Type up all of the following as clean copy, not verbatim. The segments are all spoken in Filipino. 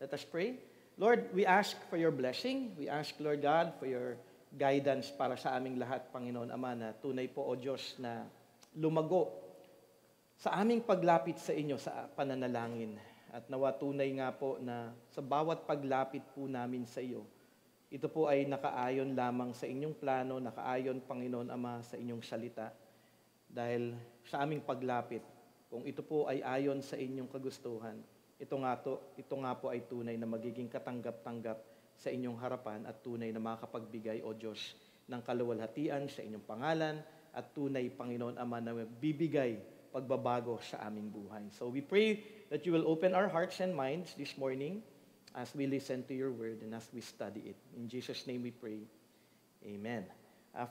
Let us pray. Lord, we ask for your blessing. We ask, Lord God, for your guidance para sa aming lahat, Panginoon Ama, na tunay po, O Diyos, na lumago sa aming paglapit sa inyo sa pananalangin. At nawa tunay nga po na sa bawat paglapit po namin sa iyo, ito po ay nakaayon lamang sa inyong plano, nakaayon, Panginoon Ama, sa inyong salita. Dahil sa aming paglapit, kung ito po ay ayon sa inyong kagustuhan, ito nga po ay tunay na magiging katanggap-tanggap sa inyong harapan at tunay na makapagbigay, O Diyos, ng kaluwalhatian sa inyong pangalan at tunay, Panginoon Ama, na bibigay pagbabago sa aming buhay. So we pray that you will open our hearts and minds this morning as we listen to your word and as we study it. In Jesus' name we pray. Amen.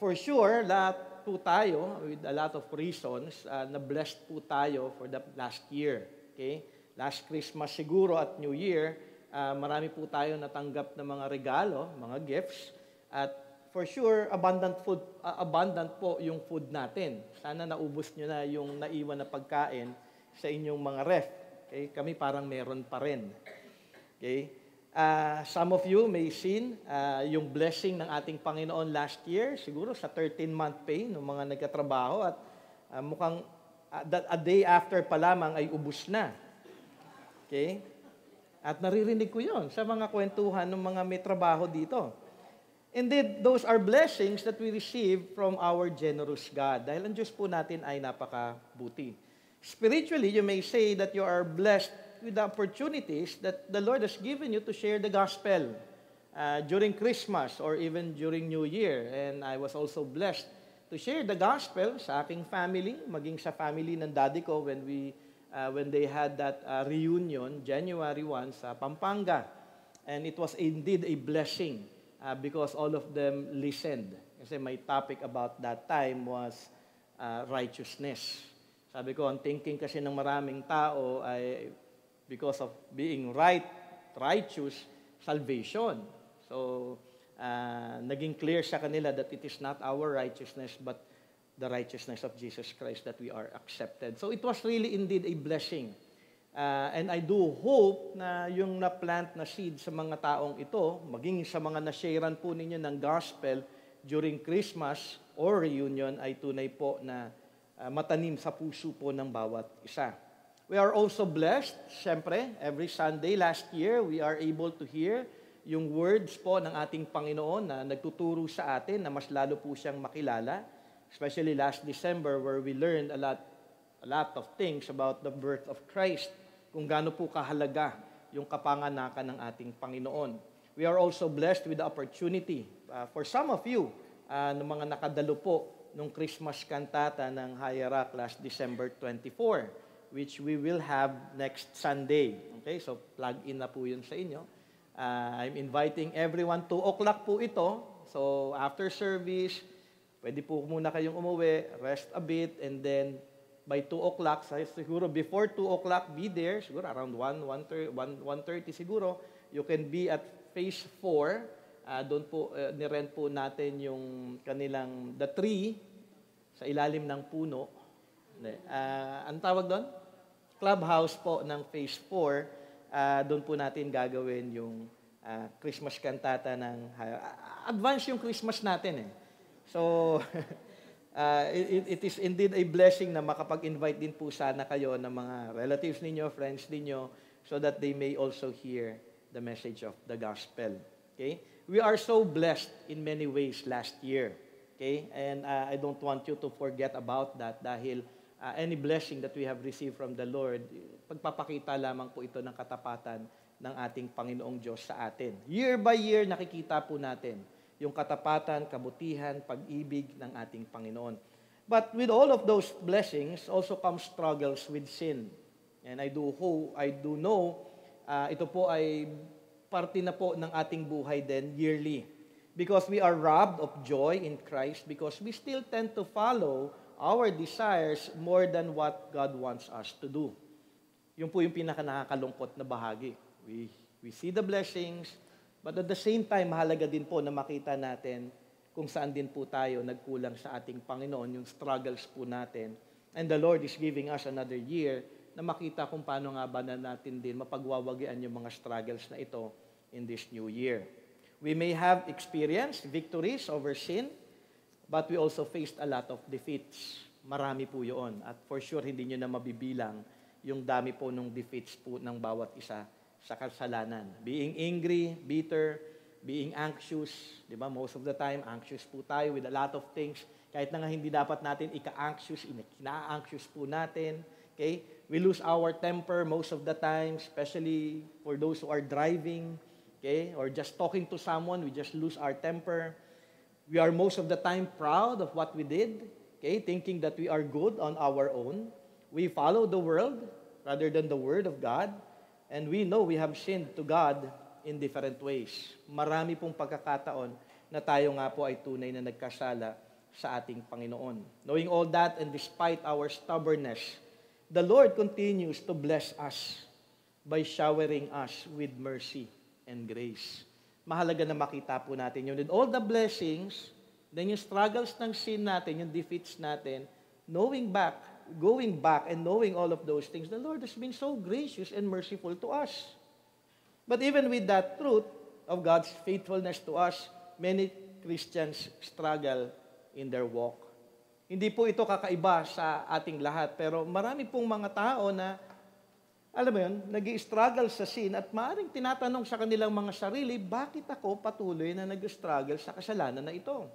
For sure, lahat po tayo, with a lot of reasons, na blessed po tayo for the last year. Okay? Last Christmas siguro at New Year, marami po tayo natanggap na mga regalo, mga gifts, at for sure, abundant po yung food natin. Sana naubos nyo na yung naiwan na pagkain sa inyong mga ref. Okay? Kami parang meron pa rin. Okay? Some of you may seen yung blessing ng ating Panginoon last year, siguro sa 13-month pay ng mga nagkatrabaho, at mukhang a day after pa lamang ay ubus na. Okay? At naririnig ko yon sa mga kwentuhan ng mga may trabaho dito. Indeed, those are blessings that we receive from our generous God. Dahil ang Diyos po natin ay napakabuti. Spiritually, you may say that you are blessed with the opportunities that the Lord has given you to share the gospel during Christmas or even during New Year. And I was also blessed to share the gospel sa aking family, maging sa family ng daddy ko when they had that reunion, January 1, sa Pampanga. And it was indeed a blessing because all of them listened. Kasi my topic about that time was righteousness. Sabi ko, ang thinking kasi ng maraming tao ay because of being righteous, salvation. So, naging clear sa kanila that it is not our righteousness, but the righteousness of Jesus Christ that we are accepted. So, it was really indeed a blessing. And I do hope na yung na-plant na seed sa mga taong ito, maging sa mga na-sharean po ninyo ng gospel during Christmas or reunion, ay tunay po na matanim sa puso po ng bawat isa. We are also blessed, siyempre, every Sunday last year, we are able to hear yung words po ng ating Panginoon na nagtuturo sa atin na mas lalo po siyang makilala. Especially last December where we learned a lot of things about the birth of Christ, kung gaano po kahalaga yung kapanganakan ng ating Panginoon. We are also blessed with the opportunity for some of you na mga nakadalo po nung Christmas cantata ng Hayara last December 24. Which we will have next Sunday. Okay, so plug in na po yun sa inyo. I'm inviting everyone, 2 o'clock po ito. So after service, pwede po muna kayong umuwi, rest a bit, and then by 2 o'clock, siguro before 2 o'clock, be there, siguro around 1:30 siguro, you can be at phase 4. Doon po, nirent po natin yung kanilang, the tree, sa ilalim ng puno. Ang tawag doon? Clubhouse po ng Phase 4, doon po natin gagawin yung Christmas cantata ng advance yung Christmas natin eh. So, it is indeed a blessing na makapag-invite din po sana kayo ng mga relatives ninyo, friends ninyo, so that they may also hear the message of the gospel. Okay? We are so blessed in many ways last year. Okay? And I don't want you to forget about that dahil any blessing that we have received from the Lord, pagpapakita lamang po ito ng katapatan ng ating Panginoong Diyos sa atin. Year by year, nakikita po natin yung katapatan, kabutihan, pag-ibig ng ating Panginoon. But with all of those blessings, also come struggles with sin. And I do know, ito po ay parte na po ng ating buhay din yearly. Because we are robbed of joy in Christ because we still tend to follow our desires more than what God wants us to do. Yun po yung pinaka-nakakalungkot na bahagi. We see the blessings, but at the same time, mahalaga din po na makita natin kung saan din po tayo nagkulang sa ating Panginoon, yung struggles po natin. And the Lord is giving us another year na na makita kung paano nga ba na natin din mapagwawagian yung mga struggles na ito in this new year. We may have experienced victories over sin, but we also faced a lot of defeats. Marami po yun. At for sure, hindi nyo na mabibilang yung dami po ng defeats po ng bawat isa sa kasalanan. Being angry, bitter, being anxious. Di ba? Most of the time, anxious po tayo with a lot of things. Kahit na nga hindi dapat natin ika-anxious, ina-anxious po natin. Okay? We lose our temper most of the time, especially for those who are driving. Okay? Or just talking to someone, we just lose our temper. We are most of the time proud of what we did, okay, thinking that we are good on our own. We follow the world rather than the Word of God, and we know we have sinned to God in different ways. Marami pong pagkakataon na tayo nga po ay tunay na nagkasala sa ating Panginoon. Knowing all that and despite our stubbornness, the Lord continues to bless us by showering us with mercy and grace. Mahalaga na makita po natin yun. And all the blessings, then yung struggles ng sin natin, yung defeats natin, going back and knowing all of those things, the Lord has been so gracious and merciful to us. But even with that truth of God's faithfulness to us, many Christians struggle in their walk. Hindi po ito kakaiba sa ating lahat, pero marami pong mga tao na alam mo yun, nag-i-struggle sa sin at maaaring tinatanong sa kanilang mga sarili, bakit ako patuloy na nag-struggle sa kasalanan na ito?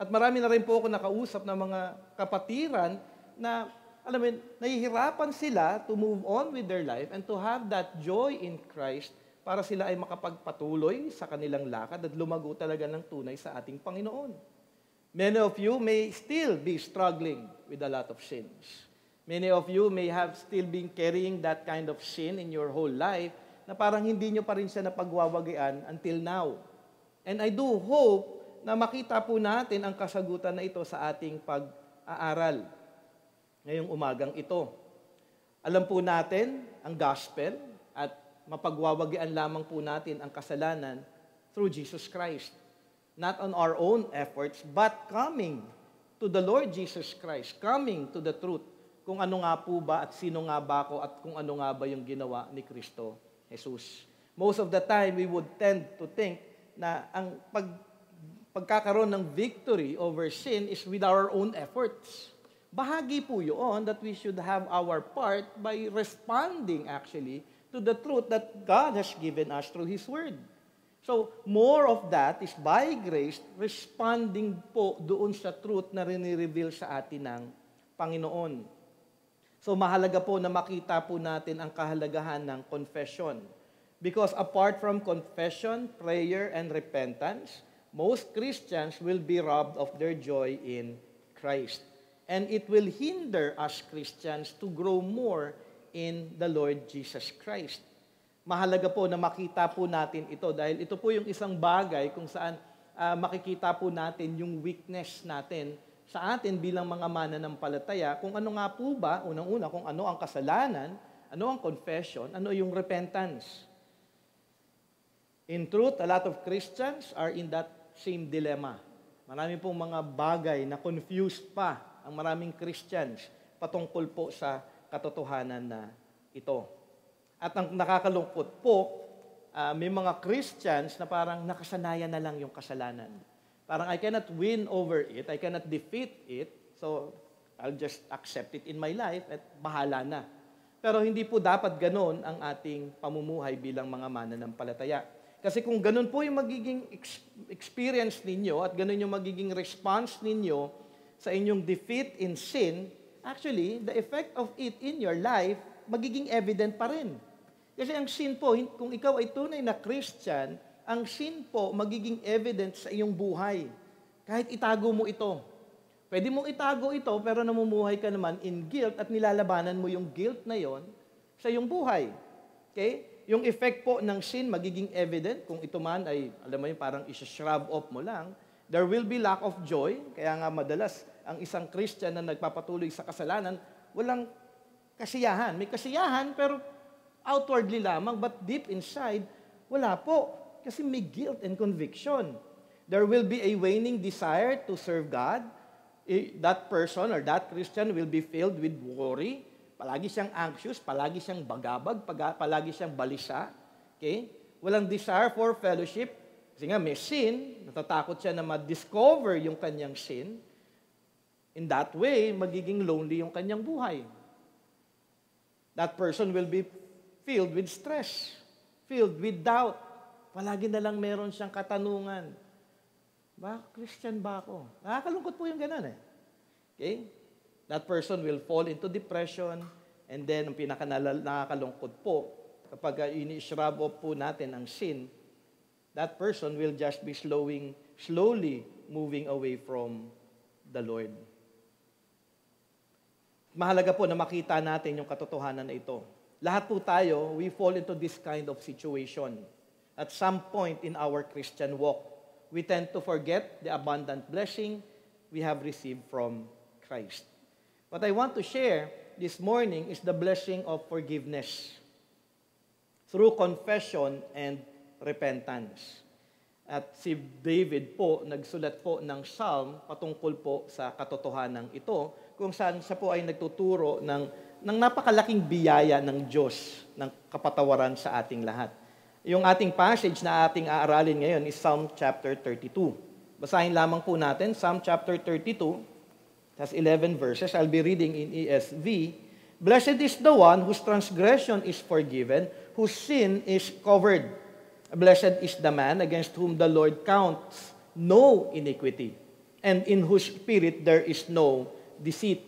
At marami na rin po ako nakausap ng mga kapatiran na, alam mo yun, nahihirapan sila to move on with their life and to have that joy in Christ para sila ay makapagpatuloy sa kanilang lakad at lumago talaga ng tunay sa ating Panginoon. Many of you may still be struggling with a lot of sins. Many of you may have still been carrying that kind of sin in your whole life na parang hindi nyo pa rin siya napagwawagian until now. And I do hope na makita po natin ang kasagutan na ito sa ating pag-aaral ngayong umagang ito. Alam po natin ang gospel at mapagwawagian lamang po natin ang kasalanan through Jesus Christ. Not on our own efforts, but coming to the Lord Jesus Christ, coming to the truth. Kung ano nga po ba at sino nga ba ako at kung ano nga ba yung ginawa ni Kristo Jesus. Most of the time, we would tend to think na ang pagkakaroon ng victory over sin is with our own efforts. Bahagi po yun that we should have our part by responding actually to the truth that God has given us through His Word. So, more of that is by grace, responding po doon sa truth na rini-reveal sa atin ng Panginoon. So mahalaga po na makita po natin ang kahalagahan ng confession. Because apart from confession, prayer, and repentance, most Christians will be robbed of their joy in Christ. And it will hinder us Christians to grow more in the Lord Jesus Christ. Mahalaga po na makita po natin ito dahil ito po yung isang bagay kung saan makikita po natin yung weakness natin sa atin bilang mga mananampalataya, kung ano nga po ba, unang-una, kung ano ang kasalanan, ano ang confession, ano yung repentance. In truth, a lot of Christians are in that same dilemma. Marami pong mga bagay na confused pa ang maraming Christians patungkol po sa katotohanan na ito. At ang nakakalungkot po, may mga Christians na parang nakasanayan na lang yung kasalanan. Parang I cannot win over it, I cannot defeat it, so I'll just accept it in my life at bahala na. Pero hindi po dapat ganon ang ating pamumuhay bilang mga mananampalataya. Kasi kung ganon po yung magiging experience ninyo at ganon yung magiging response ninyo sa inyong defeat in sin, actually, the effect of it in your life, magiging evident pa rin. Kasi ang sin po, kung ikaw ay tunay na Christian, ang sin po magiging evident sa iyong buhay. Kahit itago mo ito. Pwede mong itago ito, pero namumuhay ka naman in guilt at nilalabanan mo yung guilt na yon sa iyong buhay. Okay? Yung effect po ng sin magiging evident. Kung ito man ay, alam mo yun, parang isa-shrub off mo lang, there will be lack of joy. Kaya nga madalas, ang isang Christian na nagpapatuloy sa kasalanan, walang kasiyahan. May kasiyahan, pero outwardly lamang, but deep inside, wala po. Kasi may guilt and conviction. There will be a waning desire to serve God. That person or that Christian will be filled with worry, palagi siyang anxious, palagi siyang bagabag, palagi siyang balisa. Okay? Walang desire for fellowship. Kasi nga may sin, natatakot siya na ma-discover yung kanyang sin. In that way, magiging lonely yung kanyang buhay. That person will be filled with stress, filled with doubt. Palagi na lang meron siyang katanungan. Christian ba ako? Nakakalungkot po yung ganun eh. Okay? That person will fall into depression, and then ang nakakalungkot po, kapag ini-shrub off po natin ang sin, that person will just be slowly moving away from the Lord. Mahalaga po na makita natin yung katotohanan na ito. Lahat po tayo, we fall into this kind of situation. At some point in our Christian walk, we tend to forget the abundant blessing we have received from Christ. What I want to share this morning is the blessing of forgiveness through confession and repentance. At si David po, nagsulat po ng psalm patungkol po sa katotohanan ito, kung saan siya po ay nagtuturo ng napakalaking biyaya ng Diyos, ng kapatawaran sa ating lahat. Yung ating passage na ating aaralin ngayon is Psalm chapter 32. Basahin lamang po natin, Psalm chapter 32, has 11 verses. I'll be reading in ESV. Blessed is the one whose transgression is forgiven, whose sin is covered. Blessed is the man against whom the Lord counts no iniquity, and in whose spirit there is no deceit.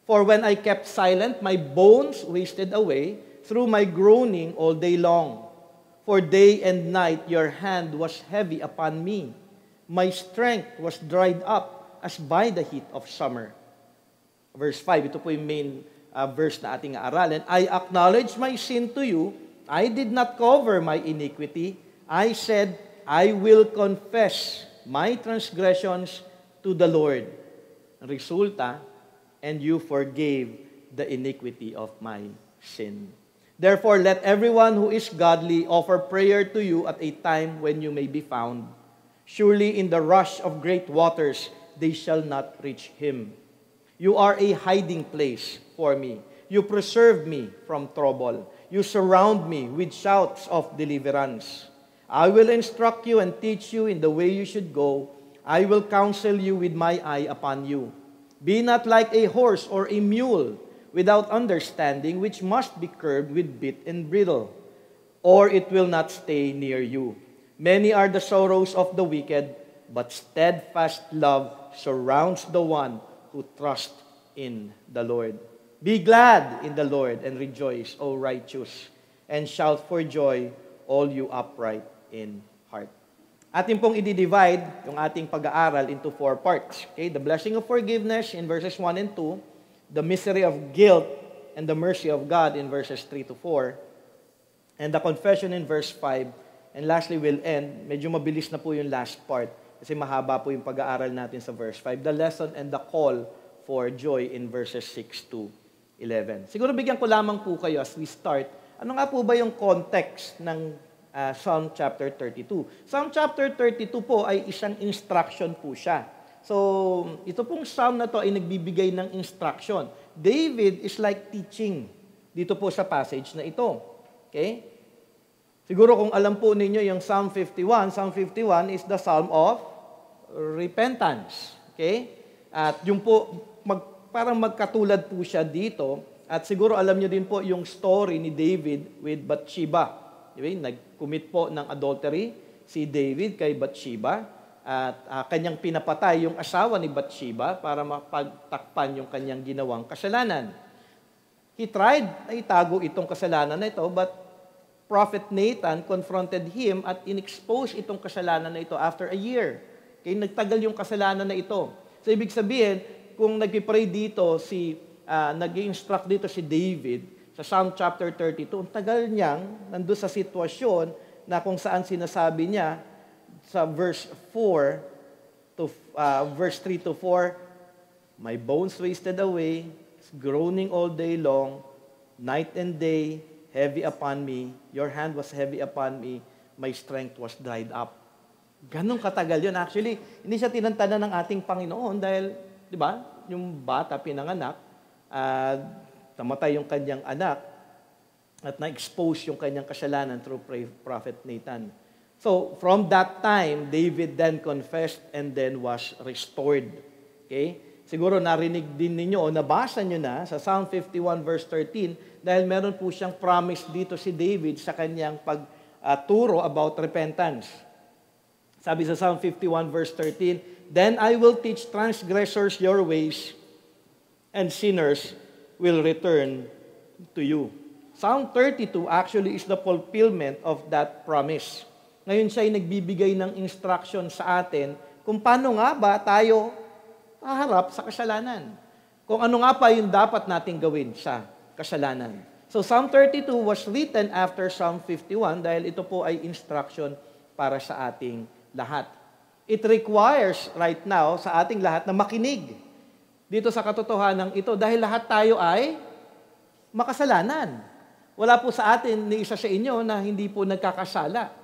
For when I kept silent, my bones wasted away through my groaning all day long. For day and night your hand was heavy upon me. My strength was dried up as by the heat of summer. Verse 5, ito po yung main verse na ating aaralin. I acknowledge my sin to you. I did not cover my iniquity. I said, I will confess my transgressions to the Lord. Resulta, and you forgave the iniquity of my sin. Therefore, let everyone who is godly offer prayer to you at a time when you may be found. Surely in the rush of great waters, they shall not reach him. You are a hiding place for me. You preserve me from trouble. You surround me with shouts of deliverance. I will instruct you and teach you in the way you should go. I will counsel you with my eye upon you. Be not like a horse or a mule, without understanding, which must be curbed with bit and bridle, or it will not stay near you. Many are the sorrows of the wicked, but steadfast love surrounds the one who trusts in the Lord. Be glad in the Lord and rejoice, O righteous, and shout for joy, all you upright in heart. Atin pong i-divide yung ating pag-aaral into 4 parts. Okay? The blessing of forgiveness in verses 1 and 2, the misery of guilt and the mercy of God in verses 3 to 4, and the confession in verse 5, and lastly we'll end, medyo mabilis na po yung last part, kasi mahaba po yung pag-aaral natin sa verse 5, the lesson and the call for joy in verses 6 to 11. Siguro bigyan ko lamang po kayo as we start, ano nga po ba yung context ng Psalm chapter 32? Psalm chapter 32 po ay isang instruction po siya. So, ito pong psalm na to ay nagbibigay ng instruction. David is like teaching dito po sa passage na ito. Okay? Siguro kung alam po ninyo yung Psalm 51 is the Psalm of repentance. Okay? At yung po, parang magkatulad po siya dito. At siguro alam nyo din po yung story ni David with Bathsheba. Okay? Nag-commit po ng adultery si David kay Bathsheba. At kanyang pinapatay yung asawa ni Bathsheba para mapagtakpan yung kanyang ginawang kasalanan. He tried na itago itong kasalanan na ito, but Prophet Nathan confronted him at inexpose itong kasalanan na ito after a year. Kaya nagtagal yung kasalanan na ito. So ibig sabihin, kung nagpipray dito, nag-instruct dito si David sa Psalm chapter 32, ang tagal niyang nandun sa sitwasyon na kung saan sinasabi niya, sa verse 4 to verse 3 to 4, my bones wasted away, groaning all day long, night and day, heavy upon me, your hand was heavy upon me, my strength was dried up. Ganong katagal yun. Actually, hindi siya tinantanan ng ating Panginoon dahil, di ba, yung bata pinanganak, namatay yung kanyang anak at na-expose yung kanyang kasalanan through Prophet Nathan. So, from that time, David then confessed and then was restored. Okay? Siguro narinig din ninyo o nabasa nyo na sa Psalm 51 verse 13 dahil meron po siyang promise dito si David sa kanyang pagturo about repentance. Sabi sa Psalm 51 verse 13, "Then I will teach transgressors your ways, and sinners will return to you." Psalm 32 actually is the fulfillment of that promise. Ngayon siya ay nagbibigay ng instruction sa atin kung paano nga ba tayo haharap sa kasalanan. Kung ano nga pa yung dapat nating gawin sa kasalanan. So Psalm 32 was written after Psalm 51 dahil ito po ay instruction para sa ating lahat. It requires right now sa ating lahat na makinig dito sa katotohanan ito dahil lahat tayo ay makasalanan. Wala po sa atin ni isa sa inyo na hindi po nagkakasala.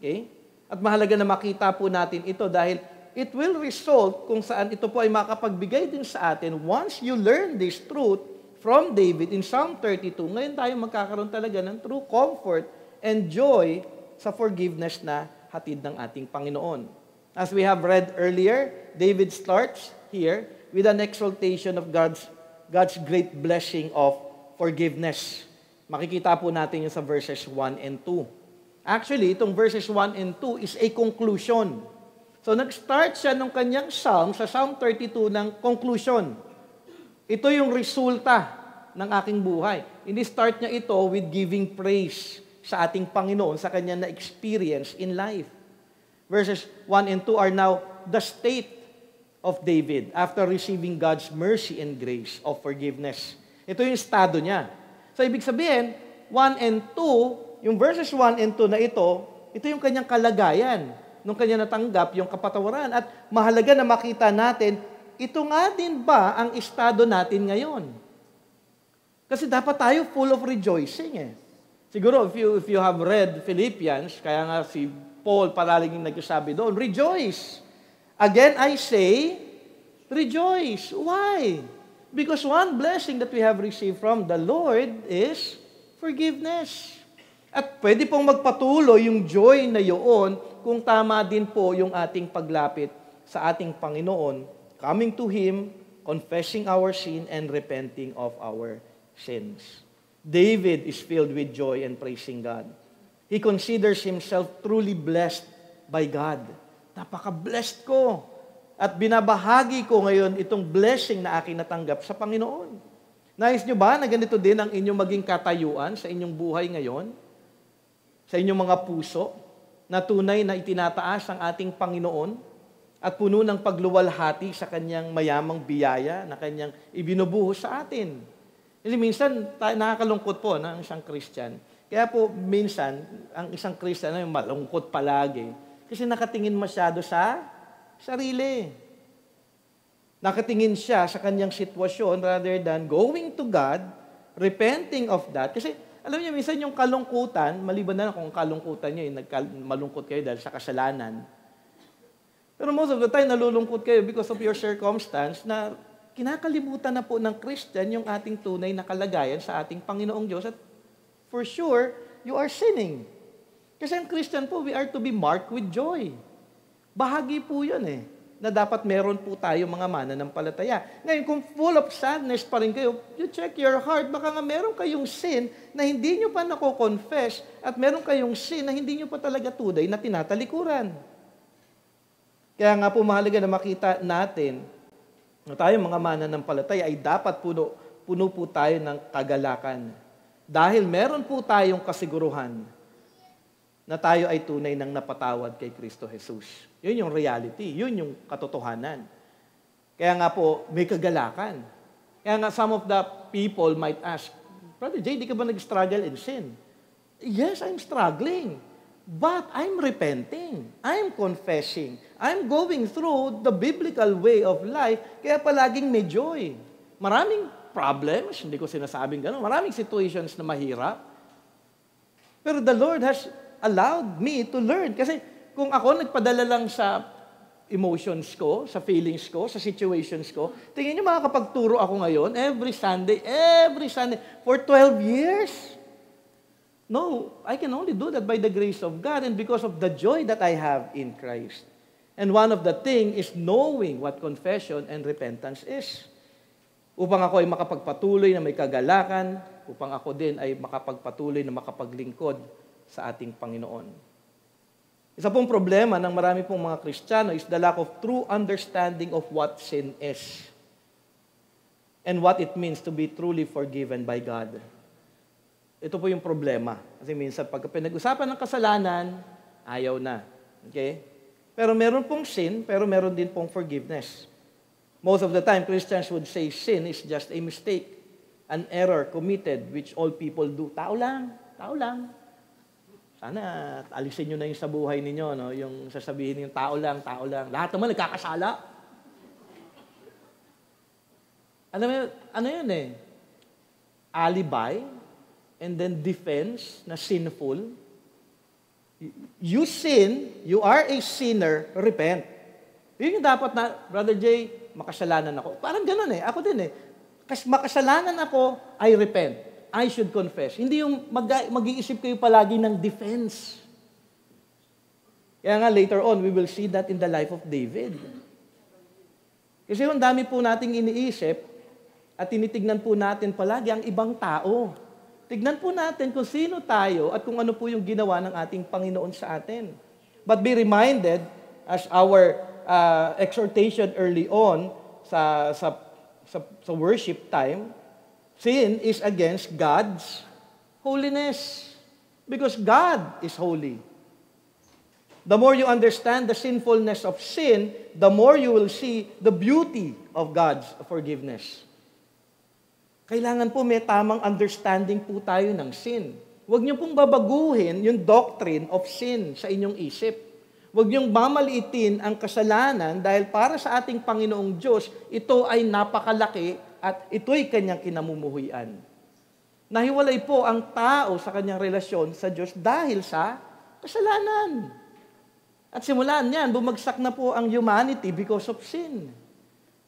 Okay? At mahalaga na makita po natin ito dahil it will result kung saan ito po ay makapagbigay din sa atin once you learn this truth from David in Psalm 32. Ngayon tayo magkakaroon talaga ng true comfort and joy sa forgiveness na hatid ng ating Panginoon. As we have read earlier, David starts here with an exaltation of God's great blessing of forgiveness. Makikita po natin yun sa verses 1 and 2. Actually, itong verses 1 and 2 is a conclusion. So, nag-start siya nung kanyang psalm, sa Psalm 32 ng conclusion. Ito yung resulta ng aking buhay. Ini-start niya ito with giving praise sa ating Panginoon, sa kanyang na-experience in life. Verses 1 and 2 are now the state of David after receiving God's mercy and grace of forgiveness. Ito yung estado niya. So, ibig sabihin, 1 and 2, yung verses 1 and 2 na ito yung kanyang kalagayan nung kanya natanggap yung kapatawaran. At mahalaga na makita natin, ito nga din ba ang estado natin ngayon? Kasi dapat tayo full of rejoicing eh. Siguro, if you have read Philippians, kaya nga si Paul palaging nagsasabi doon, rejoice. Again, I say, rejoice. Why? Because one blessing that we have received from the Lord is forgiveness. At pwede pong magpatuloy yung joy na yun kung tama din po yung ating paglapit sa ating Panginoon, coming to Him, confessing our sin, and repenting of our sins. David is filled with joy and praising God. He considers himself truly blessed by God. Napaka-blessed ko. At binabahagi ko ngayon itong blessing na aking natanggap sa Panginoon. Nais nyo ba na ganito din ang inyong maging katayuan sa inyong buhay ngayon? Sa inyong mga puso? Na tunay na itinataas ang ating Panginoon at puno ng pagluwalhati sa kanyang mayamang biyaya na kanyang ibinubuhos sa atin. Kasi minsan, nakakalungkot po ng isang Christian. Kaya po, minsan, ang isang Christian ay malungkot palagi. Kasi nakatingin masyado sa sarili. Nakatingin siya sa kanyang sitwasyon rather than going to God, repenting of that. Kasi, alam niyo, minsan yung kalungkutan, maliban na kung kalungkutan niyo, malungkot kayo dahil sa kasalanan. Pero most of the time, nalulungkot kayo because of your circumstance na kinakalimutan na po ng Christian yung ating tunay na kalagayan sa ating Panginoong Diyos. At for sure, you are sinning. Kasi ang Christian po, we are to be marked with joy. Bahagi po yun eh, na dapat meron po tayo mga mananampalataya. Ngayon, kung full of sadness pa rin kayo, you check your heart, baka nga meron kayong sin na hindi nyo pa nako-confess at meron kayong sin na hindi nyo pa talaga tunay na tinatalikuran. Kaya nga po mahalaga na makita natin na tayo mga mananampalataya ay dapat puno po tayo ng kagalakan. Dahil meron po tayong kasiguruhan na tayo ay tunay ng napatawad kay Kristo Jesus. Yun yung reality. Yun yung katotohanan. Kaya nga po, may kagalakan. Kaya nga some of the people might ask, Brother Jay, di ka ba nag-struggle in sin? Yes, I'm struggling. But I'm repenting. I'm confessing. I'm going through the biblical way of life. Kaya palaging may joy. Maraming problems, hindi ko sinasabing gano'n. Maraming situations na mahirap. Pero the Lord has allowed me to learn. Kasi kung ako nagpadala lang sa emotions ko, sa feelings ko, sa situations ko. Tingin niyo makakapagturo ako ngayon every Sunday, for 12 years. No, I can only do that by the grace of God and because of the joy that I have in Christ. And one of the thing is knowing what confession and repentance is. Upang ako ay makapagpatuloy na may kagalakan, upang ako din ay makapagpatuloy na makapaglingkod sa ating Panginoon. Isa pong problema ng marami pong mga Kristiyano is the lack of true understanding of what sin is and what it means to be truly forgiven by God. Ito po yung problema. Kasi minsan pag pinag-usapan ng kasalanan, ayaw na. Okay? Pero meron pong sin, pero meron din pong forgiveness. Most of the time, Christians would say sin is just a mistake, an error committed, which all people do. Tao lang, tao lang. Sana alisin nyo na yung sa buhay ninyo, no? Yung sasabihin yung tao lang, tao lang. Lahat naman nagkakasala. Ano yun eh? Alibi, and then defense na sinful. You sin, you are a sinner, repent. Yun yung dapat na, Brother Jay, makasalanan ako. Parang ganun eh. Ako din eh. Kasi makasalanan ako, I repent. I should confess. Hindi yung mag-iisip kayo palagi ng defense. Kaya nga later on, we will see that in the life of David. Kasi yung dami po nating iniisip at tinitignan po natin palagi ang ibang tao. Tignan po natin kung sino tayo at kung ano po yung ginawa ng ating Panginoon sa atin. But be reminded, as our exhortation early on sa worship time, sin is against God's holiness. Because God is holy. The more you understand the sinfulness of sin, the more you will see the beauty of God's forgiveness. Kailangan po may tamang understanding po tayo ng sin. Huwag niyo pong babaguhin yung doctrine of sin sa inyong isip. Huwag niyong mamaliitin ang kasalanan dahil para sa ating Panginoong Diyos, ito ay napakalaki at ito'y kanyang kinamumuhian. Nahiwalay po ang tao sa kanyang relasyon sa Diyos dahil sa kasalanan. At simulan niyan, bumagsak na po ang humanity because of sin.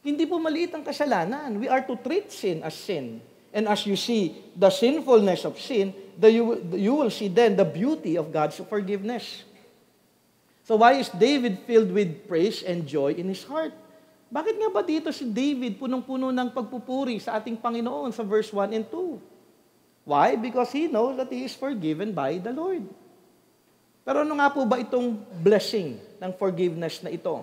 Hindi po maliit ang kasalanan. We are to treat sin as sin. And as you see the sinfulness of sin, you will see then the beauty of God's forgiveness. So why is David filled with praise and joy in his heart? Bakit nga ba dito si David punong-puno ng pagpupuri sa ating Panginoon sa verse 1 and 2? Why? Because he knows that he is forgiven by the Lord. Pero ano nga po ba itong blessing ng forgiveness na ito?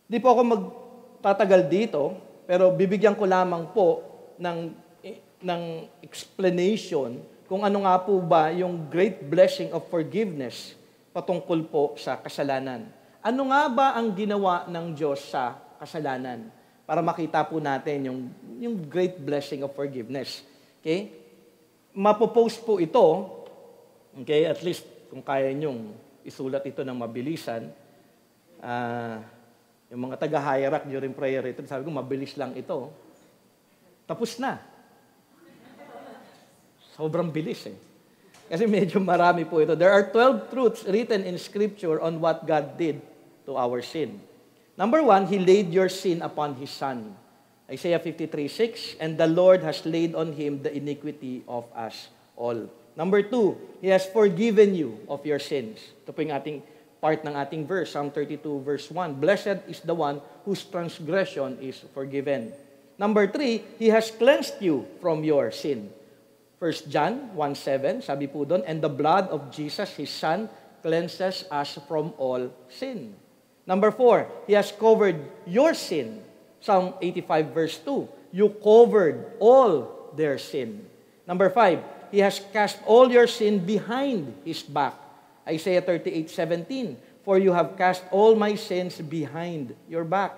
Di po ako magtatagal dito, pero bibigyan ko lamang po ng explanation kung ano nga po ba yung great blessing of forgiveness patungkol po sa kasalanan. Ano nga ba ang ginawa ng Diyos sa kasalanan? Para makita po natin yung great blessing of forgiveness. Okay? Mapopost po ito, okay, at least kung kaya nyong isulat ito ng mabilisan, yung mga taga-hierarch during prayer ito, sabi ko, mabilis lang ito. Tapos na. Sobrang bilis eh. Kasi medyo marami po ito. There are 12 truths written in Scripture on what God did to our sin. Number 1, He laid your sin upon His Son. Isaiah 53:6, and the Lord has laid on Him the iniquity of us all. Number 2, He has forgiven you of your sins. Ito po yung ating part ng ating verse, Psalm 32 verse 1. Blessed is the one whose transgression is forgiven. Number 3, He has cleansed you from your sin. 1 John 1:7, sabi po doon, and the blood of Jesus, His Son, cleanses us from all sin. Number 4, He has covered your sin. Psalm 85 verse 2, you covered all their sin. Number 5, He has cast all your sin behind His back. Isaiah 38:17, for you have cast all my sins behind your back.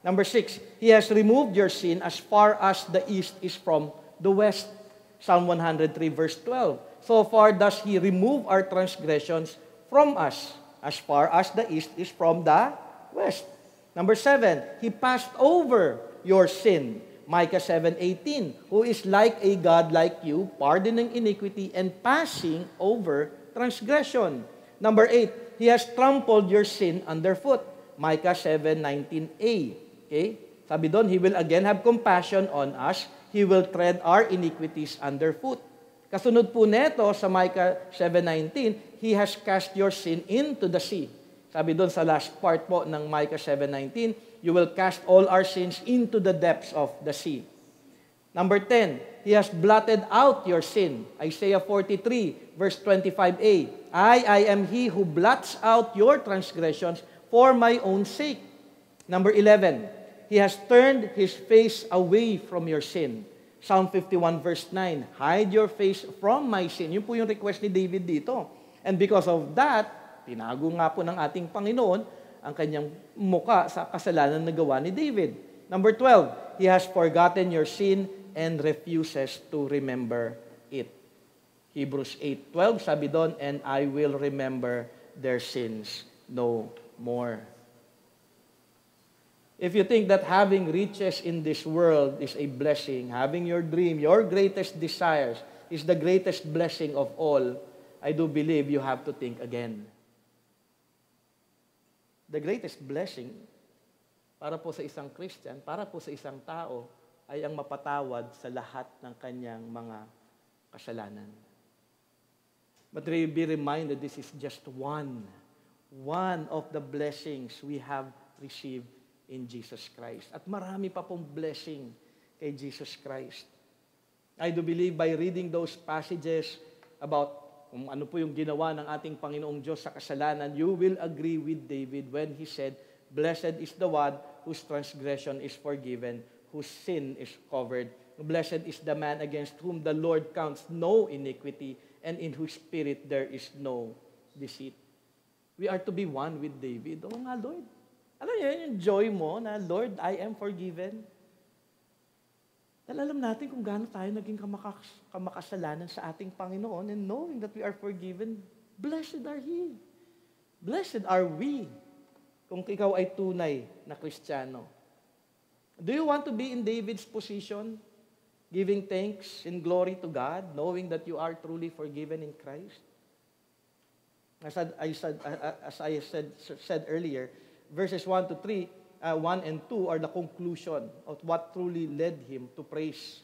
Number 6, He has removed your sin as far as the east is from the west. Psalm 103 verse 12, so far does He remove our transgressions from us, as far as the east is from the west. Number 7, He passed over your sin. Micah 7:18, who is like a God like you, pardoning iniquity and passing over transgression. Number 8, He has trampled your sin underfoot. Micah 7:19a. Okay? Sabi doon, He will again have compassion on us. He will tread our iniquities underfoot. Kasunod po neto sa Micah 7:19, He has cast your sin into the sea. Sabi doon sa last part po ng Micah 7:19, you will cast all our sins into the depths of the sea. Number 10, He has blotted out your sin. Isaiah 43, verse 25a. I am He who blots out your transgressions for my own sake. Number 11, He has turned His face away from your sin. Psalm 51 verse 9, hide your face from my sin. Yun po yung request ni David dito. And because of that, tinago nga po ng ating Panginoon ang kanyang muka sa kasalanan na gawa ni David. Number 12, He has forgotten your sin and refuses to remember it. Hebrews 8:12, sabi doon, and I will remember their sins no more. If you think that having riches in this world is a blessing, having your dream, your greatest desires is the greatest blessing of all, I do believe you have to think again. The greatest blessing para po sa isang Christian, para po sa isang tao, ay ang mapatawad sa lahat ng kanyang mga kasalanan. But be reminded, this is just one of the blessings we have received in Jesus Christ. At marami pa pong blessing kay Jesus Christ. I do believe by reading those passages about kung ano po yung ginawa ng ating Panginoong Diyos sa kasalanan, you will agree with David when he said, blessed is the one whose transgression is forgiven, whose sin is covered. Blessed is the man against whom the Lord counts no iniquity, and in whose spirit there is no deceit. We are to be one with David. Oo nga, Lord. Alam niyo, yung joy mo na, Lord, I am forgiven. Dahil alam natin kung gaano tayo naging kamakasalanan sa ating Panginoon, and knowing that we are forgiven, blessed are He. Blessed are we kung ikaw ay tunay na Kristiyano. Do you want to be in David's position, giving thanks and glory to God, knowing that you are truly forgiven in Christ? As I said earlier, verses 1 to 3, 1 and 2 are the conclusion of what truly led him to praise.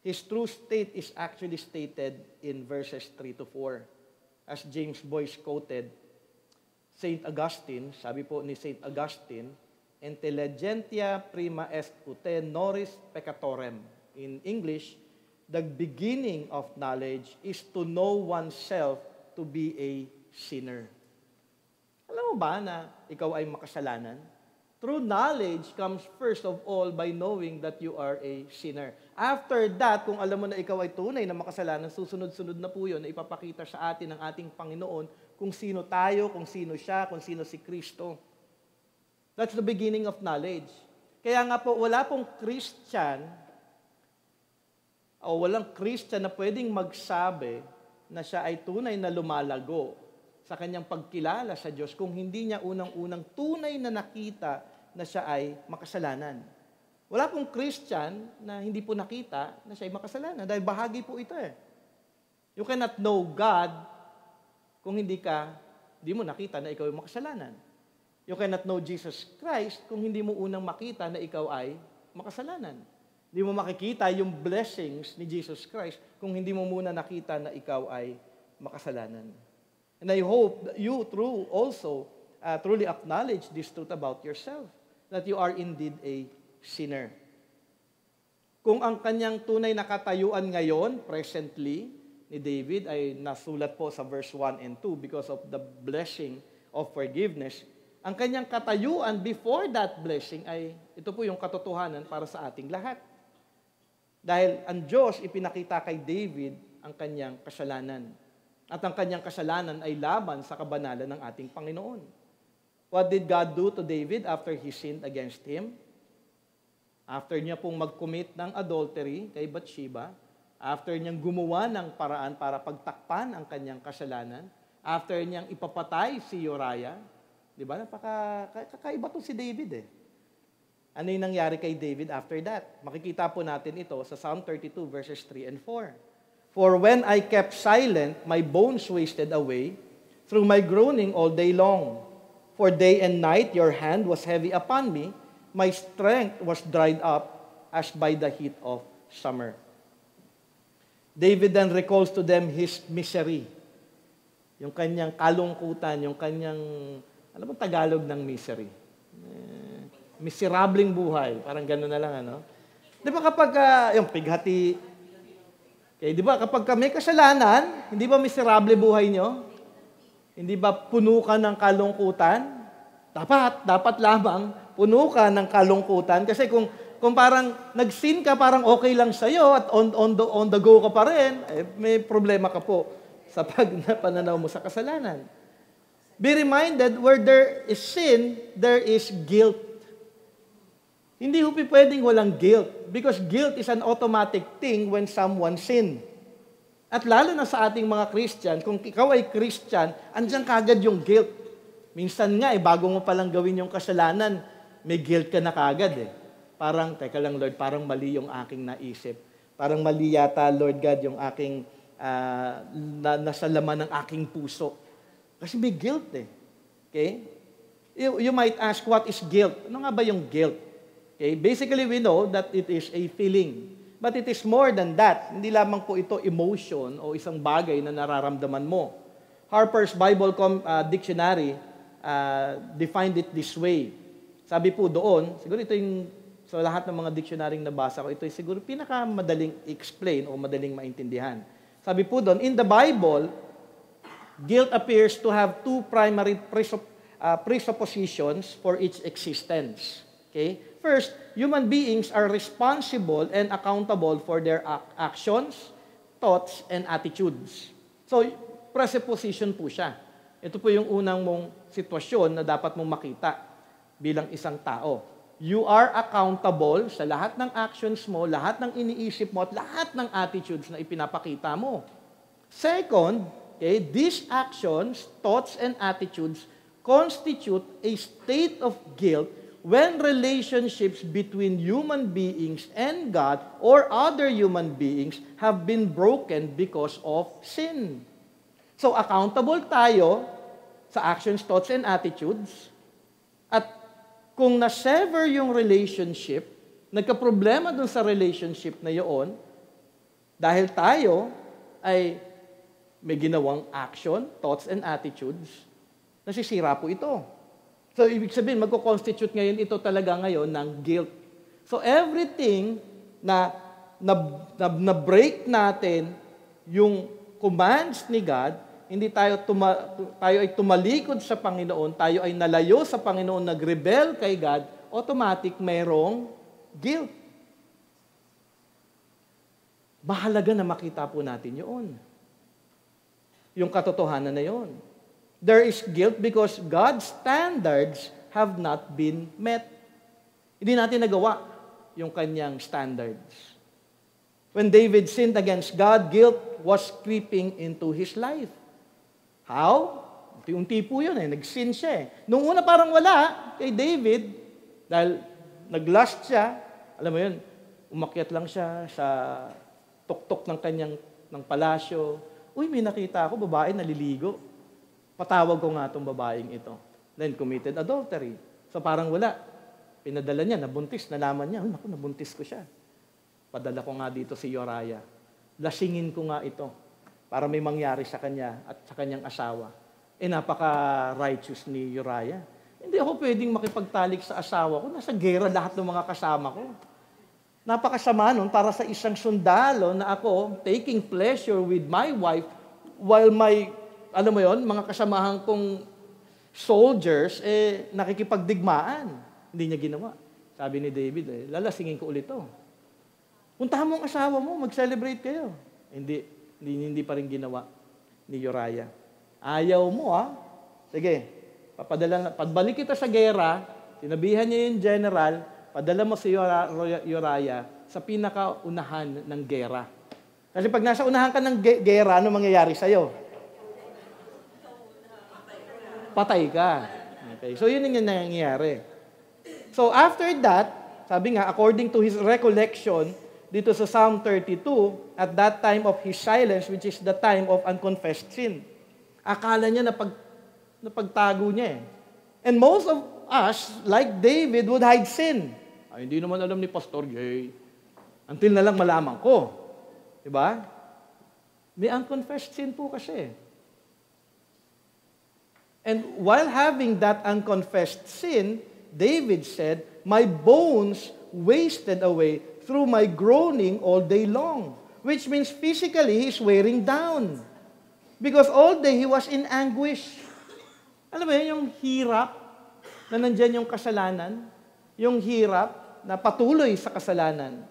His true state is actually stated in verses 3 to 4. As James Boyce quoted, St. Augustine, sabi po ni St. Augustine, intelligentia prima est ute noris peccatorem. In English, the beginning of knowledge is to know oneself to be a sinner. Alam mo ba na ikaw ay makasalanan? True knowledge comes first of all by knowing that you are a sinner. After that, kung alam mo na ikaw ay tunay na makasalanan, susunod-sunod na po yun na ipapakita sa atin ng ating Panginoon kung sino tayo, kung sino siya, kung sino si Kristo. That's the beginning of knowledge. Kaya nga po, wala pong Christian o walang Christian na pwedeng magsabi na siya ay tunay na lumalago sa kanyang pagkilala sa Diyos kung hindi niya unang-unang tunay na nakita na siya ay makasalanan. Wala pong Christian na hindi po nakita na siya ay makasalanan dahil bahagi po ito eh. You cannot know God kung hindi mo nakita na ikaw ay makasalanan. You cannot know Jesus Christ kung hindi mo unang makita na ikaw ay makasalanan. Hindi mo makikita yung blessings ni Jesus Christ kung hindi mo muna nakita na ikaw ay makasalanan. And I hope that you truly acknowledge this truth about yourself, that you are indeed a sinner. Kung ang kanyang tunay na katayuan ngayon, presently, ni David ay nasulat po sa verse 1 and 2 because of the blessing of forgiveness, ang kanyang katayuan before that blessing ay, ito po yung katotohanan para sa ating lahat. Dahil ang Diyos ipinakita kay David ang kanyang kasalanan. At ang kanyang kasalanan ay laban sa kabanalan ng ating Panginoon. What did God do to David after he sinned against him? After niya pong mag-commit ng adultery kay Bathsheba, after niyang gumawa ng paraan para pagtakpan ang kanyang kasalanan, after niyang ipapatay si Uriah, di ba? Kakaiba to si David eh. Ano yung nangyari kay David after that? Makikita po natin ito sa Psalm 32 verses 3 and 4. For when I kept silent, my bones wasted away through my groaning all day long. For day and night your hand was heavy upon me, my strength was dried up as by the heat of summer. David then recalls to them his misery. Yung kanyang kalungkutan, yung kanyang, ano bang Tagalog ng misery? Miserableng buhay. Parang gano'n na lang, ano? Di ba kapag, yung pighati, okay, di ba kapag may kasalanan, hindi ba miserable buhay nyo? Hindi ba puno ka ng kalungkutan? Dapat lamang puno ka ng kalungkutan. Kasi kung parang nag-sin ka, parang okay lang sa'yo at on the go ka pa rin, may problema ka po sa pananaw mo sa kasalanan. Be reminded, where there is sin, there is guilt. Hindi ho pwedeng walang guilt because guilt is an automatic thing when someone sin. At lalo na sa ating mga Christian, kung ikaw ay Christian, andyan kagad yung guilt. Minsan nga, bago mo palang gawin yung kasalanan, may guilt ka na kagad eh. Parang, teka lang Lord, parang mali yung aking naisip. Parang mali yata, Lord God, yung aking nasa laman ng aking puso. Kasi may guilt eh. Okay? You might ask, what is guilt? Ano nga ba yung guilt? Okay? Basically, we know that it is a feeling. But it is more than that. Hindi lamang po ito emotion o isang bagay na nararamdaman mo. Harper's Bible Dictionary defined it this way. Sabi po doon, siguro ito yung sa lahat ng mga dictionary nabasa ko, ito yung siguro pinakamadaling explain o madaling maintindihan. Sabi po doon, in the Bible, guilt appears to have two primary presuppositions for its existence. Okay? First, human beings are responsible and accountable for their actions, thoughts, and attitudes. So, presupposition po siya. Ito po yung unang mong sitwasyon na dapat mong makita bilang isang tao. You are accountable sa lahat ng actions mo, lahat ng iniisip mo, at lahat ng attitudes na ipinapakita mo. Second, okay, these actions, thoughts, and attitudes constitute a state of guilt when relationships between human beings and God or other human beings have been broken because of sin. So, accountable tayo sa actions, thoughts, and attitudes. At kung na-sever yung relationship, nagka-problema dun sa relationship na yun, dahil tayo ay may ginawang action, thoughts, and attitudes, nasisira po ito. So, ibig sabihin, magko-constitute ngayon ito talaga ngayon ng guilt. So, everything na break natin yung commands ni God, hindi tayo ay tumalikod sa Panginoon, tayo ay nalayo sa Panginoon, nag-rebel kay God, automatic mayroong guilt. Mahalaga na makita po natin yun. Yung katotohanan na yun. There is guilt because God's standards have not been met. Hindi natin nagawa yung kanyang standards. When David sinned against God, guilt was creeping into his life. How? Unti-unti po yun eh. Nag-sin siya eh. Nung una parang wala kay David, dahil nag-lust siya, alam mo yun, umakyat lang siya sa tuktok ng palasyo. Uy, may nakita ako, babae naliligo. Patawag ko nga itong babaeng ito. Then committed adultery. So parang wala. Pinadala niya, nabuntis, nalaman niya, naku, nabuntis ko siya. Padala ko nga dito si Uriah. Lasingin ko nga ito para may mangyari sa kanya at sa kanyang asawa. Napaka-righteous ni Uriah. Hindi ako pwedeng makipagtalik sa asawa ko. Nasa gera lahat ng mga kasama ko. Napakasama nun para sa isang sundalo na ako taking pleasure with my wife while my, alam mo yon, mga kasamahan kong soldiers, nakikipagdigmaan. Hindi niya ginawa. Sabi ni David, lalasingin ko ulit to. Puntahan mo ang asawa mo, mag-celebrate kayo. Hindi pa rin ginawa ni Uriah. Ayaw mo, ha? Sige, pagbalik kita sa gera, sinabihan niya yung general, padala mo si Uriah sa pinakaunahan ng gera. Kasi pag nasa unahan ka ng gera, ano mangyayari sa'yo? Patay ka. Okay. So, yun yung nangyayari. So, after that, sabi nga, according to his recollection, dito sa Psalm 32, at that time of his silence, which is the time of unconfessed sin. Akala niya napagtago niya eh. And most of us, like David, would hide sin. Ay, hindi naman alam ni Pastor Jay. Until na lang malaman ko. Diba? May unconfessed sin po kasi. And while having that unconfessed sin, David said, "My bones wasted away through my groaning all day long." Which means physically, he's wearing down. Because all day, he was in anguish. Alam mo yun, yung hirap na nandyan yung kasalanan, yung hirap na patuloy sa kasalanan.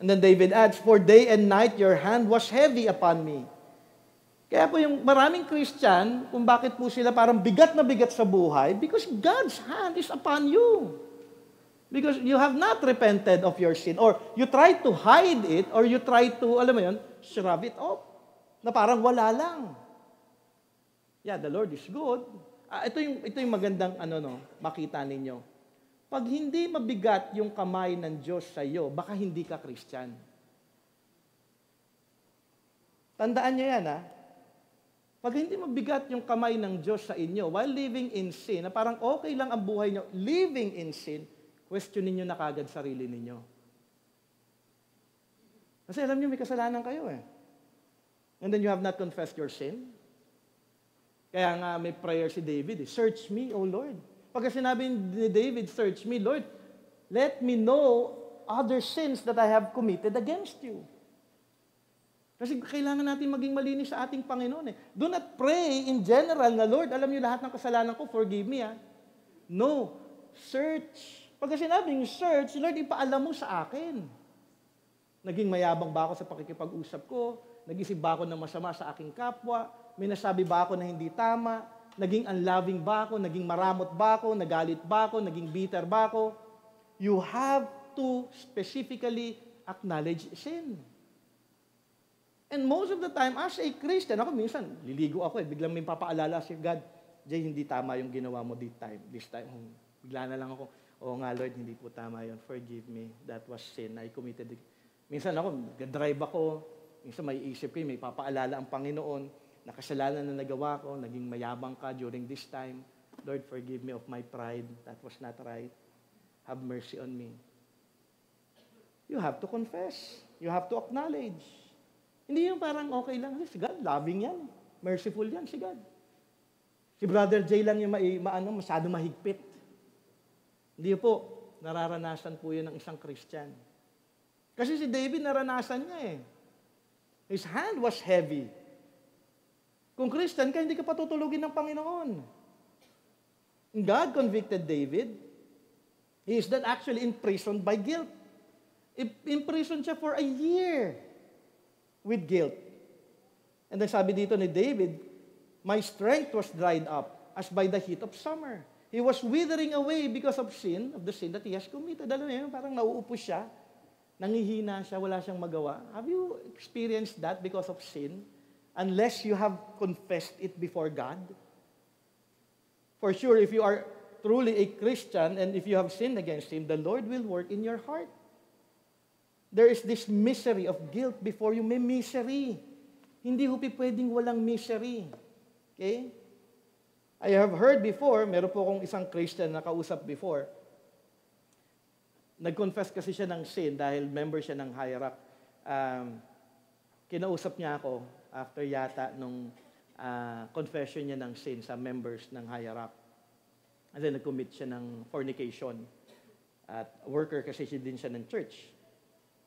And then David adds, "For day and night your hand was heavy upon me." Kaya po yung maraming Christian, kung bakit po sila parang bigat na bigat sa buhay, because God's hand is upon you. Because you have not repented of your sin, or you try to hide it, or you try to, alam mo yun, shrug it off, na parang wala lang. Yeah, the Lord is good. Ito yung magandang makita ninyo. Pag hindi mabigat yung kamay ng Diyos sa iyo, baka hindi ka Christian. Tandaan niyo yan, ha? Pag hindi mabigat yung kamay ng Diyos sa inyo, while living in sin, na parang okay lang ang buhay niyo, living in sin, questionin niyo na kagad sarili ninyo. Kasi alam niyo, may kasalanan kayo eh. And then you have not confessed your sin. Kaya nga may prayer si David, "Search me, O Lord." Pagka sinabi ni David, "Search me, Lord, let me know other sins that I have committed against you." Kasi kailangan natin maging malinis sa ating Panginoon eh. Do not pray in general na, "Lord, alam niyo lahat ng kasalanan ko, forgive me." No. Search. Pagka sinabing search, "Lord, ipaalam mo sa akin. Naging mayabang ba ako sa pakikipag-usap ko? Nag-isip ba ako ng masama sa aking kapwa? May nasabi ba ako na hindi tama? Naging unloving ba ako? Naging maramot ba ako? Nagalit ba ako? Naging bitter ba ako?" You have to specifically acknowledge sin. And most of the time, as a Christian, ako minsan, liligo ako biglang may papaalala si God, "Jay, hindi tama yung ginawa mo this time. Bigla na lang ako, "Oo nga, Lord, hindi po tama yun. Forgive me. That was sin. I committed." Minsan ako, drive ako, minsan may isip ko, may papaalala ang Panginoon, na kasalanan na nagawa ko, naging mayabang ka during this time. "Lord, forgive me of my pride. That was not right. Have mercy on me." You have to confess. You have to acknowledge. Hindi yung parang okay lang. Si God, loving yan. Merciful yan si God. Si Brother Jay lang yung masyado mahigpit. Hindi po. Nararanasan po yun ng isang Christian. Kasi si David naranasan niya eh. His hand was heavy. Kung Christian ka, hindi ka patutulugin ng Panginoon. God convicted David. He is not actually imprisoned by guilt. Imprisoned siya for a year with guilt. And then sabi dito ni David, "My strength was dried up as by the heat of summer." He was withering away because of sin, of the sin that he has committed. Alam niyo, parang nauupo siya, nangihina siya, wala siyang magawa. Have you experienced that because of sin? Unless you have confessed it before God. For sure, if you are truly a Christian and if you have sinned against Him, the Lord will work in your heart. There is this misery of guilt before you. May misery. Hindi ho pwedeng walang misery. Okay? I have heard before, meron po akong isang Christian na kausap before. Nag-confess kasi siya ng sin dahil member siya ng hierarchy. Kinausap niya ako after yata nung confession niya ng sin sa members ng hierarchy. And then nag-commit siya ng fornication. At worker kasi siya din siya ng church.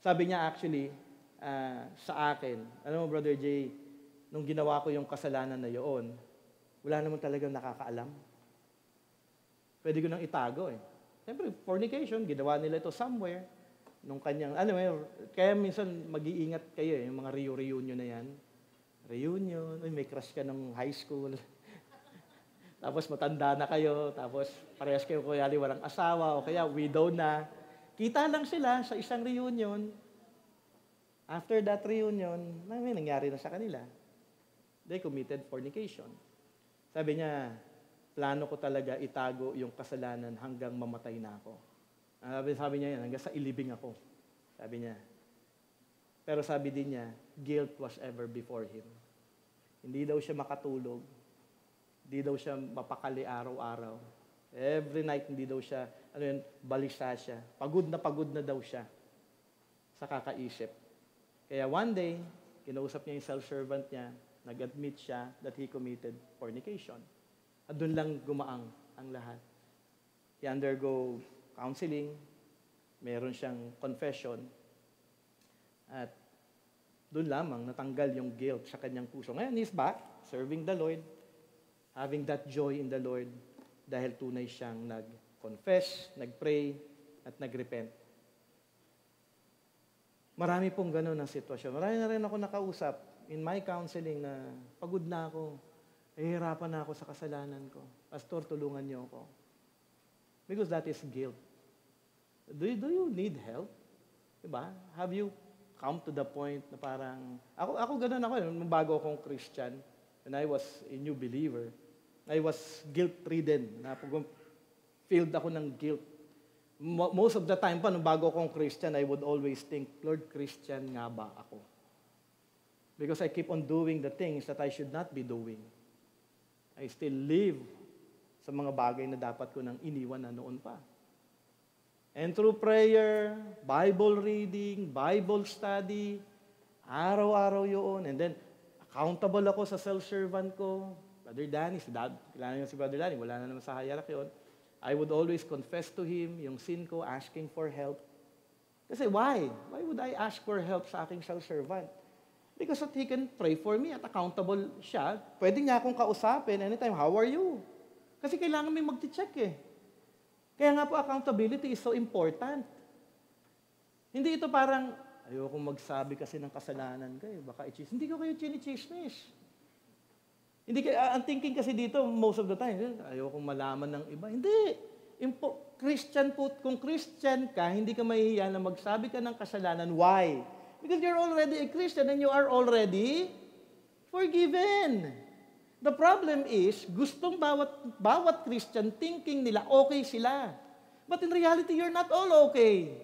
Sabi niya actually sa akin, alam mo Brother Jay, nung ginawa ko yung kasalanan na yun, wala naman talagang nakakaalam. Pwede ko nang itago eh. Siyempre, fornication, ginawa nila ito somewhere. Nung kanyang, kaya minsan mag-iingat kayo eh, yung mga reunion na yan. Reunion, may crush ka ng high school. Tapos matanda na kayo, tapos parehas kayo kaya walang asawa, o kaya widow na. Kita lang sila sa isang reunion. After that reunion, may nangyari na sa kanila. They committed fornication. Sabi niya, plano ko talaga itago yung kasalanan hanggang mamatay na ako. Sabi niya yan, hanggang sa ilibing ako. Sabi niya. Pero sabi din niya, guilt was ever before him. Hindi daw siya makatulog Hindi daw siya mapakali araw-araw. Every night, hindi daw siya, balisa siya. Pagod na daw siya sa kakaisip. Kaya one day, kinausap niya yung self-servant niya, nag-admit siya that he committed fornication. At doon lang gumaang ang lahat. He undergo counseling, meron siyang confession, at doon lamang natanggal yung guilt sa kanyang puso. Ngayon, he's back, serving the Lord, having that joy in the Lord, dahil tunay siyang nag-confess, nag-pray, at nag-repent. Marami pong ganun ang sitwasyon. Marami na rin ako nakausap in my counseling na pagod na ako, nahihirapan na ako sa kasalanan ko. Pastor, tulungan niyo ako. Because that is guilt. Do you need help? Diba? Have you come to the point na parang, ako ganun ako, nung bago akong Christian, when I was a new believer, I was guilt-ridden. Filled ako ng guilt. Most of the time pa, nung bago akong Christian, I would always think, Lord, Christian nga ba ako? Because I keep on doing the things that I should not be doing. I still live sa mga bagay na dapat ko nang iniwan na noon pa. And through prayer, Bible reading, Bible study, araw-araw yun. And then, accountable ako sa self-servant ko. Brother Danny, kilala niyo si Brother Danny, wala na naman sa hayarak yun. I would always confess to him yung sin ko, asking for help. Kasi why? Why would I ask for help sa aking self-servant? Because that he can pray for me at accountable siya. Pwede niya akong kausapin anytime, how are you? Kasi kailangan may mag-check eh. Kaya nga po, accountability is so important. Hindi ito parang, ayokong magsabi kasi ng kasalanan kayo, baka i-chismis. Hindi ko kayo chini-chismis. Hindi ang thinking kasi dito, most of the time, ayokong malaman ng iba. Hindi. Christian po, kung Christian ka, hindi ka mahihiya na magsabi ka ng kasalanan. Why? Because you're already a Christian and you are already forgiven. The problem is, gustong bawat Christian thinking nila, okay sila. But in reality, you're not all okay.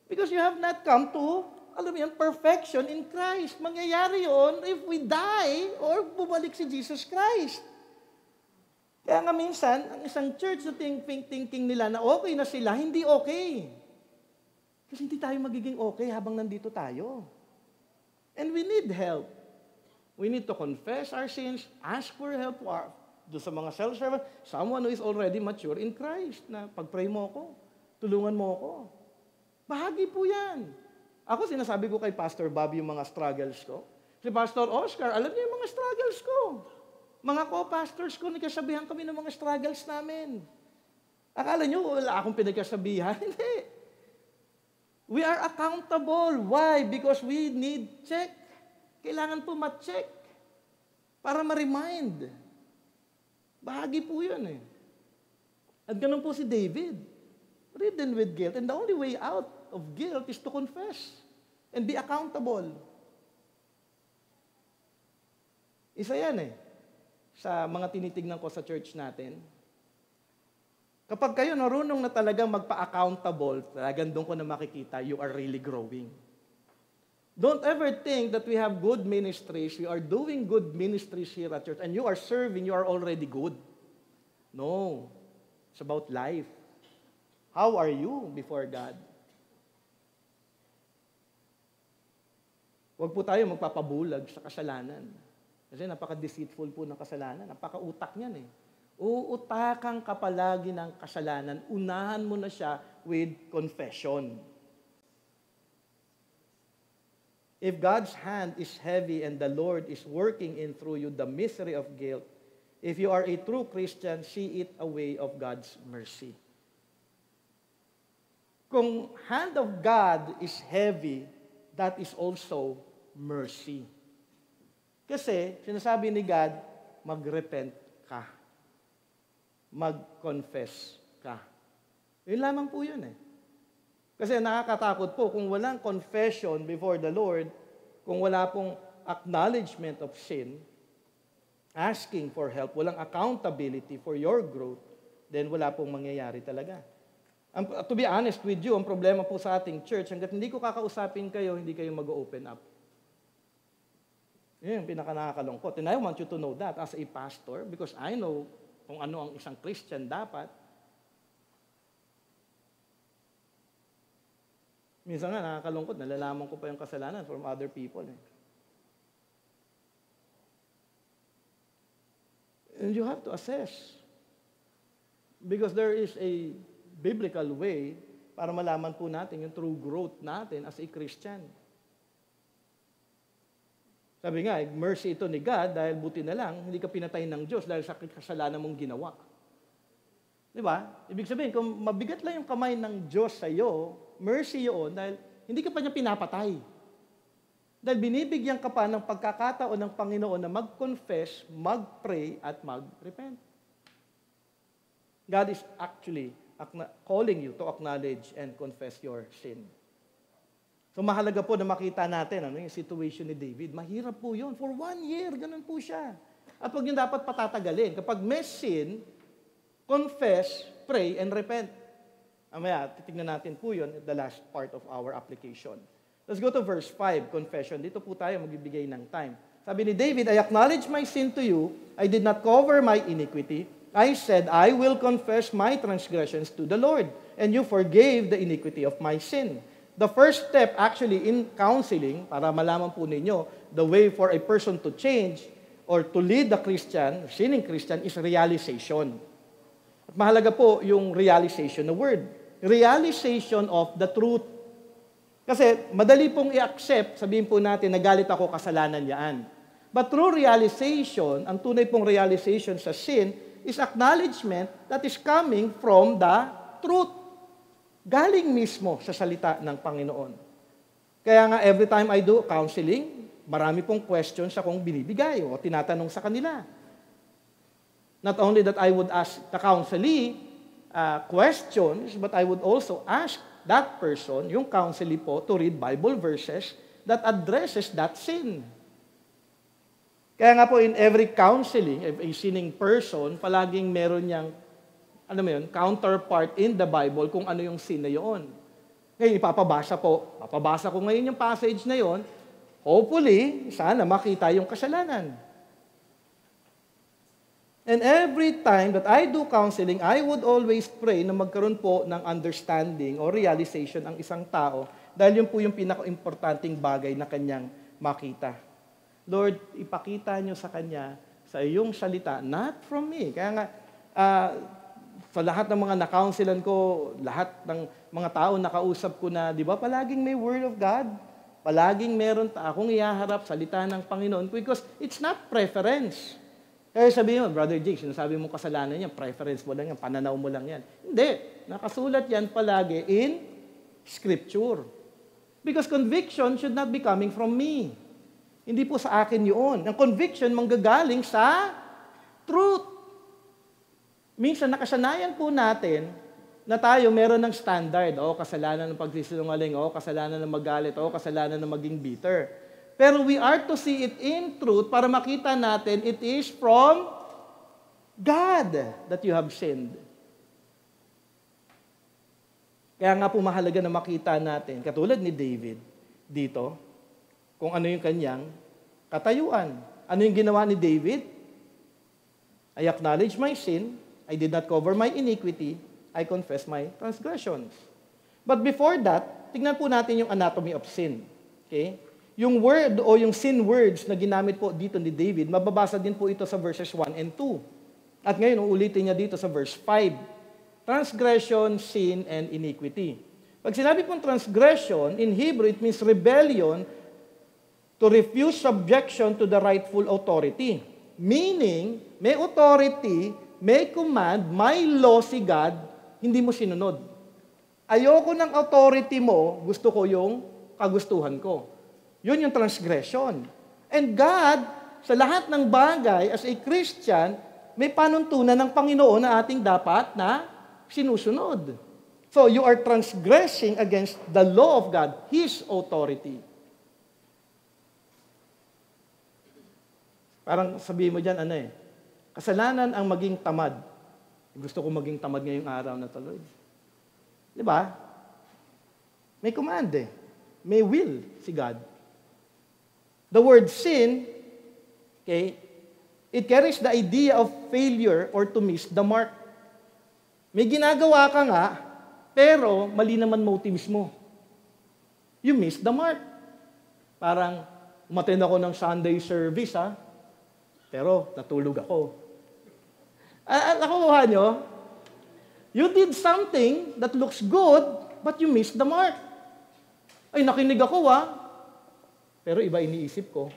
Because you have not come to, perfection in Christ. Mangyayari yun if we die or bumalik si Jesus Christ. Kaya nga minsan, ang isang church na thinking nila na okay na sila, hindi okay. Kasi hindi tayo magiging okay habang nandito tayo. And we need help. We need to confess our sins, ask for help do sa mga self-servant, someone who is already mature in Christ, na pag-pray mo ako, tulungan mo ako. Bahagi po yan. Ako, sinasabi ko kay Pastor Bob yung mga struggles ko. Si Pastor Oscar, alam niya yung mga struggles ko. Mga co-pastors ko, nagkasabihan kami ng mga struggles namin. Akala niyo, wala akong pinagkasabihan? Hindi. We are accountable. Why? Because we need check. Kailangan po ma-check para ma-remind. Bahagi po yun eh. At ganun po si David. Ridden with guilt. And the only way out of guilt is to confess and be accountable. Isa yan eh. Sa mga tinitignan ko sa church natin. Kapag kayo narunong na talagang magpa-accountable, talagang doon ko na makikita, you are really growing. Don't ever think that we have good ministries, we are doing good ministries here at church, and you are serving, you are already good. No. It's about life. How are you before God? Huwag po tayo magpapabulag sa kasalanan. Kasi napaka-deceitful po ng kasalanan. Napaka-utak niyan eh. Uutakan ka palagi ng kasalanan. Unahan mo na siya with confession. If God's hand is heavy and the Lord is working in through you the misery of guilt, if you are a true Christian, see it a way of God's mercy. Kung hand of God is heavy, that is also mercy. Kasi, sinasabi ni God, mag-repent ka. Mag-confess ka. Yun lamang po yun eh. Kasi nakakatakot po, kung walang confession before the Lord, kung wala pong acknowledgement of sin, asking for help, walang accountability for your growth, then wala pong mangyayari talaga. To be honest with you, ang problema po sa ating church, hanggat hindi ko kakausapin kayo, hindi kayo mag-open up. Yun yung pinaka-nakakalungkot. And I want you to know that as a pastor because I know kung ano ang isang Christian dapat. Minsan nga nakakalungkot, nalalaman ko pa yung kasalanan from other people. And you have to assess. Because there is a biblical way para malaman po natin yung true growth natin as a Christian. Sabi nga, mercy ito ni God dahil buti na lang, hindi ka pinatay ng Diyos dahil sa kasalanan mong ginawa. Di ba? Ibig sabihin, kung mabigat lang yung kamay ng Diyos sa iyo, mercy yun dahil hindi ka pa niya pinapatay. Dahil binibigyan ka pa ng pagkakataon ng Panginoon na mag-confess, mag-pray, at mag-repent. God is actually calling you to acknowledge and confess your sin. So mahalaga po na makita natin yung situation ni David. Mahirap po yun. For 1 year, ganun po siya. At huwag niyo dapat patatagalin. Kapag may sin, confess, pray, and repent. Amaya, titignan natin po yun at the last part of our application. Let's go to verse 5, confession. Dito po tayo magbibigay ng time. Sabi ni David, I acknowledge my sin to you. I did not cover my iniquity. I said, I will confess my transgressions to the Lord, and you forgave the iniquity of my sin. The first step actually in counseling, para malaman po ninyo, the way for a person to change or to lead the Christian, sinning Christian, is realization. At mahalaga po yung realization na word. Realization of the truth. Kasi madali pong i-accept, sabihin po natin, nagalit ako, kasalanan yaan. But through realization, ang tunay pong realization sa sin is acknowledgement that is coming from the truth. Galing mismo sa salita ng Panginoon. Kaya nga, every time I do counseling, marami pong questions akong binibigay o tinatanong sa kanila. Not only that I would ask the counselee questions, but I would also ask that person, yung counselee po, to read Bible verses that addresses that sin. Kaya nga po, in every counseling, if a sinning person, palaging meron niyang counterpart in the Bible kung ano yung sin na yun. Ngayon, papabasa ko ngayon yung passage na yun, hopefully, sana makita yung kasalanan. And every time that I do counseling, I would always pray na magkaroon po ng understanding o realization ang isang tao dahil yun po yung pinaka-importanting bagay na kanyang makita. Lord, ipakita nyo sa kanya sa iyong salita, not from me. Kaya nga, sa lahat ng mga na-counselan ko, lahat ng mga tao nakausap ko na, di ba, palaging may Word of God, palaging meron akong ihaharap, salita ng Panginoon, because it's not preference. Kaya sabihin mo, Brother Jake, sinasabi mo kasalanan niya, preference mo lang yan, pananaw mo lang yan. Hindi. Nakasulat yan palagi in Scripture. Because conviction should not be coming from me. Hindi po sa akin yun. Ang conviction manggagaling sa truth. Minsan, nakasanayan po natin na tayo meron ng standard. Kasalanan ng pagsisinungaling, kasalanan ng magalit, kasalanan ng maging bitter. Pero we are to see it in truth para makita natin it is from God that you have sinned. Kaya nga po mahalaga na makita natin, katulad ni David dito, kung ano yung kanyang katayuan. Ano yung ginawa ni David? I acknowledge my sin, I did not cover my iniquity, I confess my transgressions. But before that, tignan po natin yung anatomy of sin. Okay? Yung word o yung sin words na ginamit po dito ni David, mababasa din po ito sa verses 1 and 2. At ngayon, uulitin niya dito sa verse 5. Transgression, sin, and iniquity. Pag sinabi pong transgression, in Hebrew, it means rebellion to refuse subjection to the rightful authority. Meaning, may authority, may command, may law si God, hindi mo sinunod. Ayoko ng authority mo, gusto ko yung kagustuhan ko. Yun yung transgression. And God, sa lahat ng bagay, as a Christian, may panuntunan ng Panginoon na ating dapat na sinusunod. So, you are transgressing against the law of God, His authority. Parang sabihin mo dyan, kasalanan ang maging tamad. Gusto ko maging tamad ngayong araw na to, Lord. Di ba? May command May will si God. The word sin Okay? It carries the idea of failure or to miss the mark. May ginagawa ka nga, pero mali naman motives mo. You miss the mark. Parang, umattend ako ng Sunday service, pero natulog ako. Nakuha nyo? You did something that looks good, but you missed the mark. Ay, nakinig ako, pero iba iniisip ko.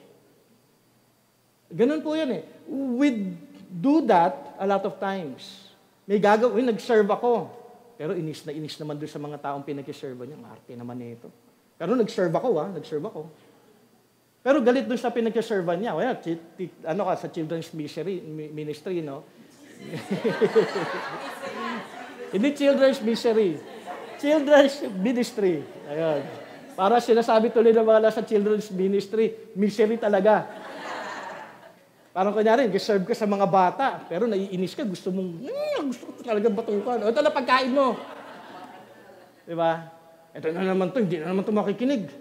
Ganun po yan eh. We do that a lot of times. May gagawin, nag-serve ako. Pero inis naman doon sa mga taong pinag-serve niya. Arte naman nito. Pero nag-serve ako. Pero galit doon sa pinag-serve niya. Well, sa children's ministry, no? Hindi children's ministry. Children's ministry. Ayun. Para sinasabi tuloy ng mga nasa children's ministry, misery talaga. Parang kunyari, serve ka sa mga bata, pero naiinis ka, gusto ko talagang batukan. Ito na pagkain mo. Diba? Ito na naman to, hindi na naman to makikinig.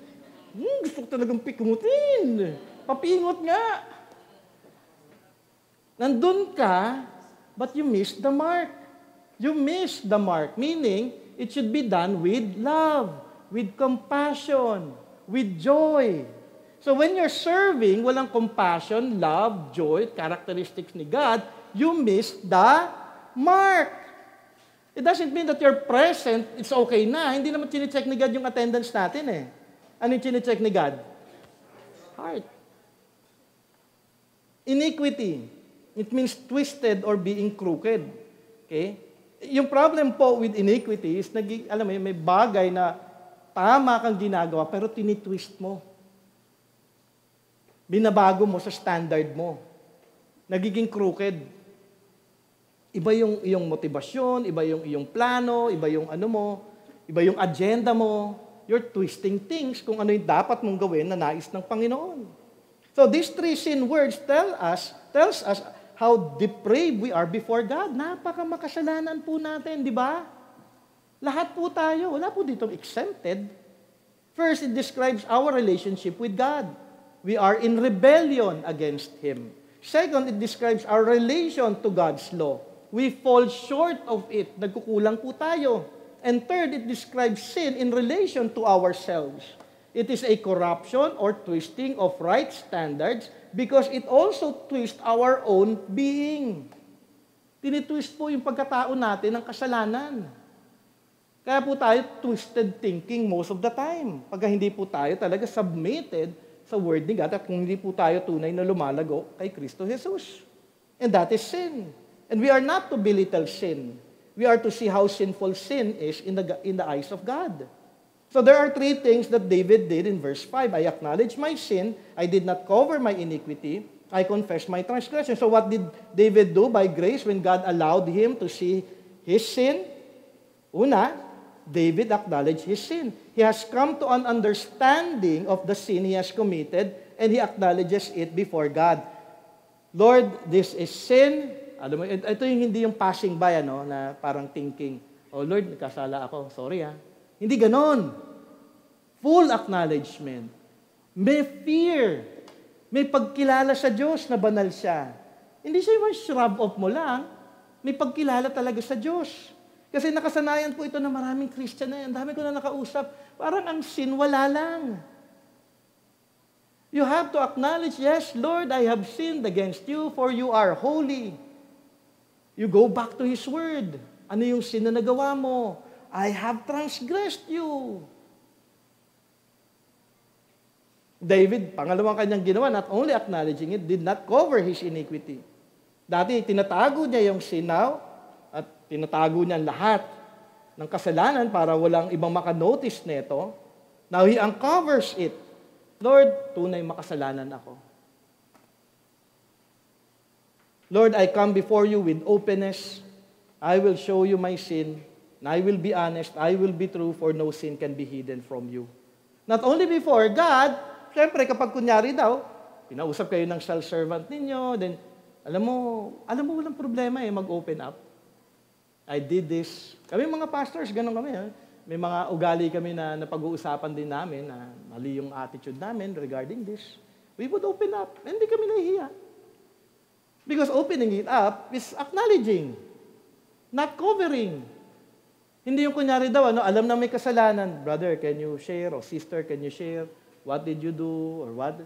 Gusto ko talagang pikungutin. Papingot nga. Nandun ka, but you missed the mark. You missed the mark, meaning it should be done with love, with compassion, with joy. So when you're serving, walang compassion, love, joy, characteristics ni God, you miss the mark. It doesn't mean that you're present, it's okay na. Hindi naman chinecheck ni God yung attendance natin eh. Ano yung chinecheck ni God? Heart. Iniquity. It means twisted or being crooked. Okay? Yung problem po with iniquity is, may bagay na tama kang ginagawa, pero tinitwist mo. Binabago mo sa standard mo. Nagiging crooked. Iba yung iyong motivasyon, iba yung iyong plano, iba yung iba yung agenda mo. You're twisting things kung ano yung dapat mong gawin na nais ng Panginoon. So these three sin words tells us how depraved we are before God. Napakamakasalanan po natin, di ba? Lahat po tayo. Wala po ditong exempted. First, it describes our relationship with God. We are in rebellion against Him. Second, it describes our relation to God's law. We fall short of it. Nagkukulang po tayo. And third, it describes sin in relation to ourselves. It is a corruption or twisting of right standards because it also twists our own being. Tinitwist po yung pagkatao natin ng kasalanan. Kaya po tayo twisted thinking most of the time. Pagka hindi po tayo talaga submitted sa Word ni God at kung hindi po tayo tunay na lumalago kay Kristo Jesus. And that is sin. And we are not to belittle sin. We are to see how sinful sin is in the eyes of God. So there are three things that David did in verse 5. I acknowledge my sin. I did not cover my iniquity. I confess my transgression. So what did David do by grace when God allowed him to see his sin? Una, David acknowledged his sin. He has come to an understanding of the sin he has committed and he acknowledges it before God. Lord, this is sin. Alam mo, ito yung hindi yung passing by, na parang thinking, oh Lord, nagkasala ako. Sorry Hindi ganon. Full acknowledgement. May fear. May pagkilala sa Diyos na banal siya. Hindi siya yung shrub off mo lang. May pagkilala talaga sa Diyos. Kasi nakasanayan po ito ng maraming Christian na yan. Dami ko na nakausap. Parang ang sin, wala lang. You have to acknowledge, yes, Lord, I have sinned against you, for you are holy. You go back to His Word. Ano yung sin na nagawa mo? I have transgressed you. David, pangalawang kanyang ginawa, not only acknowledging it, did not cover his iniquity. Dati, tinatago niya yung sin now, at tinatago niya lahat ng kasalanan para walang ibang makanotice nito. Now, he uncovers it. Lord, tunay makasalanan ako. Lord, I come before you with openness. I will show you my sin. And I will be honest, I will be true, for no sin can be hidden from you. Not only before God, syempre kapag kunyari daw, pinausap kayo ng self-servant ninyo, then, alam mo walang problema mag-open up. I did this. Kami mga pastors, ganun kami. May mga ugali kami na napag-uusapan din namin na mali yung attitude namin regarding this. We would open up. Hindi kami nahihiya. Because opening it up is acknowledging, not covering. Hindi yung kunyari daw, alam na may kasalanan. Brother, can you share? Or sister, can you share? What did you do? Or what?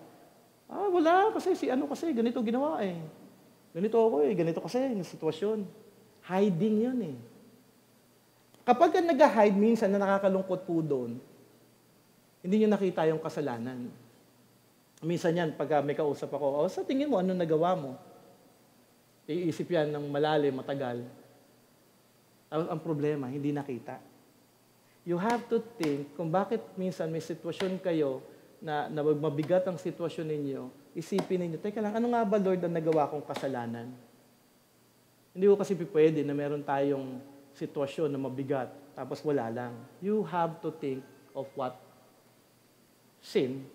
Wala. Kasi ganito ginawa eh. Ganito ako eh. Ganito kasi yung sitwasyon. Hiding yun eh. Kapag nag-hide, minsan na nakakalungkot po doon, hindi nyo nakita yung kasalanan. Minsan yan, pag may kausap ako, sa tingin mo, ano nagawa mo? Iisip yan ng malalim, matagal. Ang problema, hindi nakita. You have to think kung bakit minsan may sitwasyon kayo na mabigat ang sitwasyon ninyo, isipin ninyo, teka lang, ano nga ba, Lord, ang nagawa kong kasalanan? Hindi ko kasi pwede na meron tayong sitwasyon na mabigat, tapos wala lang. You have to think of what sin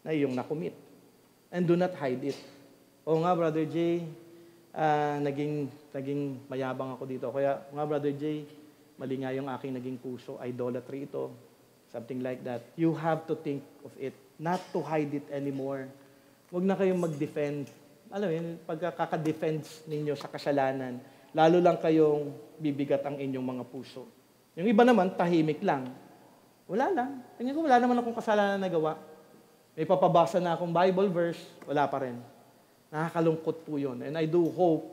na iyong nakumit. And do not hide it. Oo nga, Brother Jay, naging mayabang ako dito. Kaya nga, Brother Jay, mali nga yung aking naging puso. Idolatry ito. Something like that. You have to think of it. Not to hide it anymore. Huwag na kayong mag-defend. Alam mo yun, pagkaka-defense ninyo sa kasalanan, lalo lang kayong bibigat ang inyong mga puso. Yung iba naman, tahimik lang. Wala lang. Tingnan ko, wala naman akong kasalanan na gawa. May papabasa na akong Bible verse, wala pa rin. Nakakalungkot po yun. And I do hope,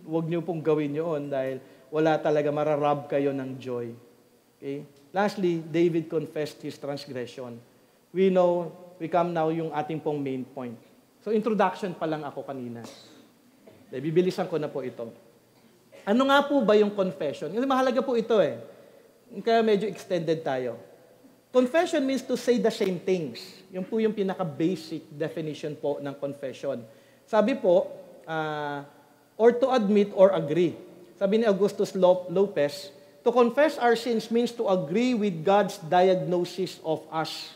huwag niyo pong gawin yun dahil wala talaga mararab kayo ng joy. Okay? Lastly, David confessed his transgression. We come now yung ating pong main point. So introduction pa lang ako kanina. Bibilisan ko na po ito. Ano nga po ba yung confession? Kasi mahalaga po ito eh. Kaya medyo extended tayo. Confession means to say the same things. Yung po yung pinaka-basic definition po ng confession. Sabi po, or to admit or agree. Sabi ni Augustus Lopez, to confess our sins means to agree with God's diagnosis of us.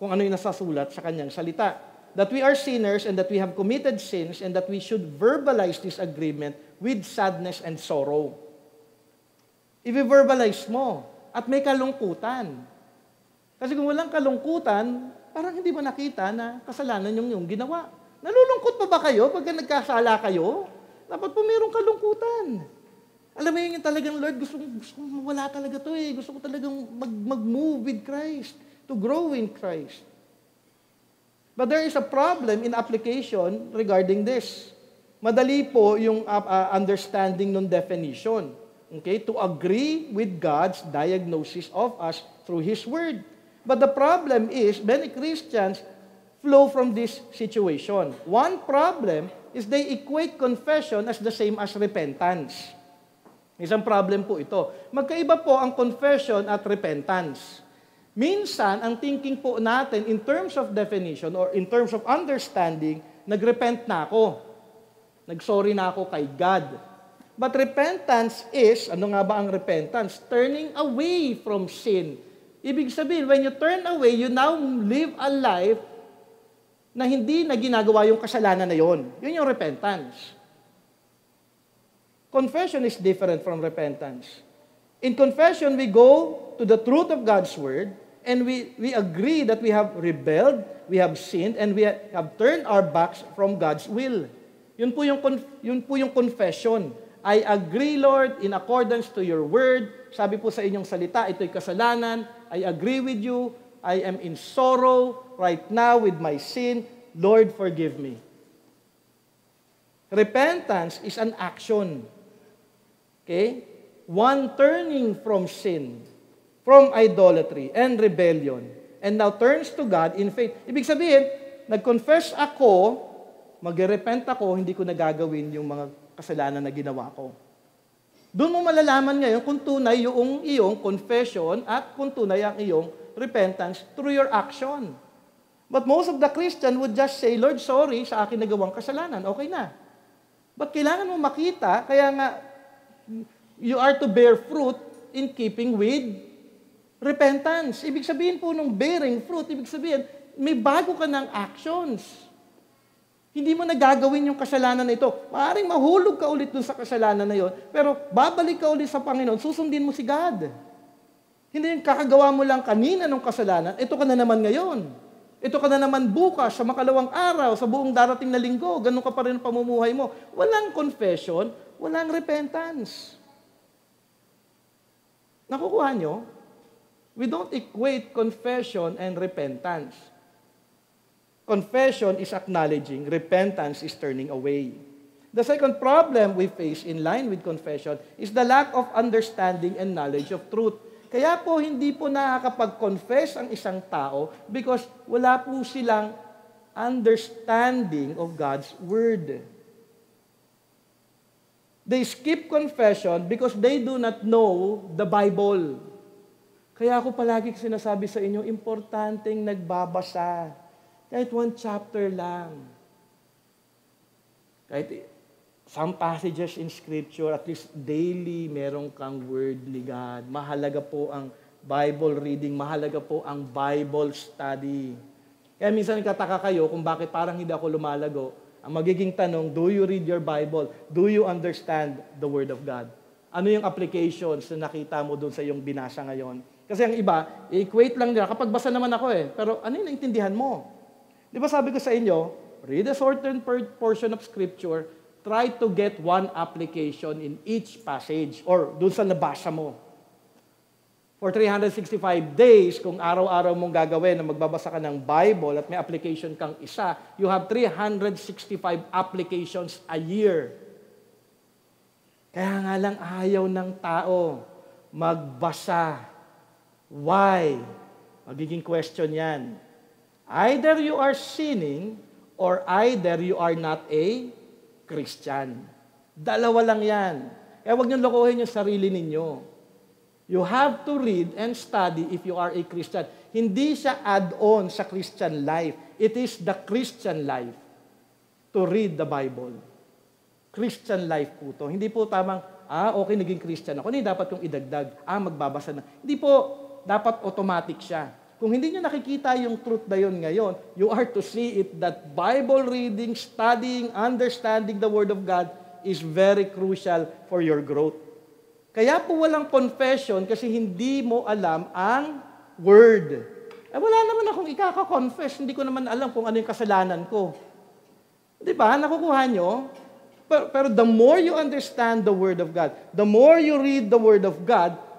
Kung ano yung nasasulat sa kanyang salita. That we are sinners and that we have committed sins and that we should verbalize this agreement with sadness and sorrow. I-verbalize mo at may kalungkutan. Kasi kung walang kalungkutan, parang hindi mo nakita na kasalanan yung ginawa. Nalulungkot pa ba kayo pag nagkasala kayo? Dapat po mayroong kalungkutan. Alam mo yun talagang, Lord, gusto kong wala talaga to eh. Gusto ko talagang mag-move with Christ, to grow in Christ. But there is a problem in application regarding this. Madali po yung understanding ng definition. Okay? To agree with God's diagnosis of us through His Word. But the problem is, many Christians flow from this situation. One problem is they equate confession as the same as repentance. Isang problem po ito. Magkaiba po ang confession at repentance. Minsan, ang thinking po natin in terms of definition or in terms of understanding, nagrepent na ako. Nagsorry na ako kay God. But repentance is, ano nga ba ang repentance? Turning away from sin. Ibig sabihin, when you turn away, you now live a life na hindi na ginagawa yung kasalanan na yon. Yun yung repentance. Confession is different from repentance. In confession, we go to the truth of God's Word, and we agree that we have rebelled, we have sinned, and we have turned our backs from God's will. Yun po yung confession. I agree, Lord, in accordance to your word. Sabi po sa inyong salita, ito'y kasalanan. I agree with you. I am in sorrow right now with my sin. Lord, forgive me. Repentance is an action. Okay? One turning from sin, from idolatry and rebellion, and now turns to God in faith. Ibig sabihin, nag-confess ako, mag-repent ako, hindi ko nagagawin yung mga kasalanan na ginawa ko. Doon mo malalaman ngayon kung tunay yung iyong confession at kung tunay ang iyong repentance through your action. But most of the Christian would just say, Lord, sorry sa akin nagawang kasalanan. Okay na. But kailangan mo makita, kaya nga, you are to bear fruit in keeping with repentance. Ibig sabihin po nung bearing fruit, ibig sabihin, may bago ka ng actions. Hindi mo nagagawin yung kasalanan na ito. Maaaring mahulog ka ulit dun sa kasalanan na yon, pero babalik ka ulit sa Panginoon, susundin mo si God. Hindi yung kakagawa mo lang kanina ng kasalanan, ito ka na naman ngayon. Ito ka na naman bukas, sa makalawang araw, sa buong darating na linggo, ganun ka pa rin ang pamumuhay mo. Walang confession, walang repentance. Nakukuha nyo? We don't equate confession and repentance. Confession is acknowledging, repentance is turning away. The second problem we face in line with confession is the lack of understanding and knowledge of truth. Kaya po hindi po nakakapag-confess ang isang tao because wala po silang understanding of God's Word. They skip confession because they do not know the Bible. Kaya ako palagi sinasabi sa inyo, importanteng nagbabasa. Kahit one chapter lang. Kahit some passages in Scripture, at least daily, meron kang word ni God. Mahalaga po ang Bible reading, mahalaga po ang Bible study. Kaya minsan nagtataka kayo kung bakit parang hindi ako lumalago. Ang magiging tanong, do you read your Bible? Do you understand the Word of God? Ano yung applications na nakita mo doon sa iyong binasa ngayon? Kasi ang iba, i-equate lang nila. Kapag basa naman ako pero ano yung naintindihan mo? Di ba sabi ko sa inyo, read a certain portion of Scripture, try to get one application in each passage or dun sa nabasa mo. For 365 days, kung araw-araw mong gagawin na magbabasa ka ng Bible at may application kang isa, you have 365 applications a year. Kaya nga lang ayaw ng tao magbasa. Why? Magiging question yan. Either you are sinning or either you are not a Christian. Dalawa lang yan. Kaya huwag niyong lokohin yung sarili ninyo. You have to read and study if you are a Christian. Hindi siya add-on sa Christian life. It is the Christian life to read the Bible. Christian life po to. Hindi po tamang, okay, naging Christian ako. Hindi dapat yung idagdag. Magbabasa na. Hindi po, dapat automatic siya. Kung hindi nyo nakikita yung truth na yun ngayon, you are to see it that Bible reading, studying, understanding the Word of God is very crucial for your growth. Kaya po walang confession kasi hindi mo alam ang Word. Wala naman akong ikaka-confess. Hindi ko naman alam kung ano yung kasalanan ko. Di ba? Nakukuha nyo? Pero the more you understand the Word of God, the more you read the Word of God,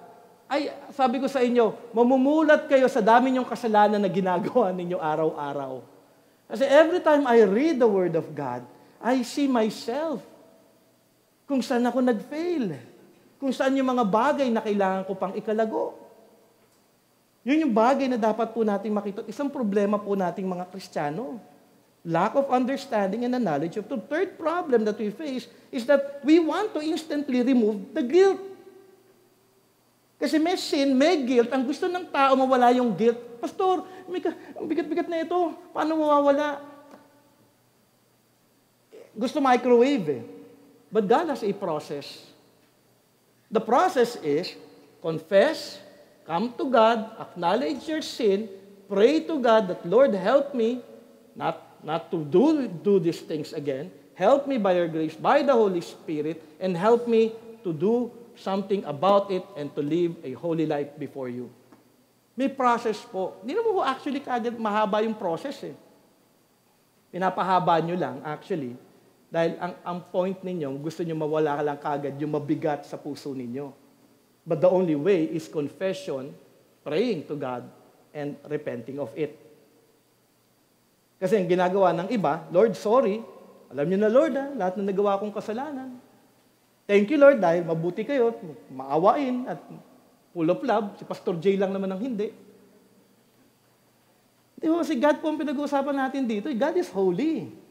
ay, sabi ko sa inyo, mamumulat kayo sa dami niyong kasalanan na ginagawa ninyo araw-araw. Kasi every time I read the Word of God, I see myself. Kung saan ako nag-fail. Kung saan yung mga bagay na kailangan ko pang ikalago. Yun yung bagay na dapat po nating makita. Isang problema po nating mga Kristiyano. Lack of understanding and the knowledge of the third problem that we face is that we want to instantly remove the guilt. Kasi may sin, may guilt. Ang gusto ng tao mawala yung guilt. Pastor, ang bigat-bigat na ito. Paano mawawala? Gusto microwave But God has a process. The process is confess, come to God, acknowledge your sin, pray to God that, Lord, help me not to do these things again. Help me by your grace, by the Holy Spirit, and help me to do something about it and to live a holy life before you. May process po. Hindi naman po actually kagad mahaba yung process eh. Pinapahaba nyo lang actually dahil ang point ninyo, gusto nyo mawala lang kagad yung mabigat sa puso ninyo. But the only way is confession, praying to God, and repenting of it. Kasi ang ginagawa ng iba, Lord, sorry. Alam niyo na, Lord, lahat ng nagawa kong kasalanan. Thank you, Lord, dahil mabuti kayo, maawain, at full of love. Si Pastor Jay lang naman ang hindi. Di ba, si God po ang pinag-uusapan natin dito. God is holy.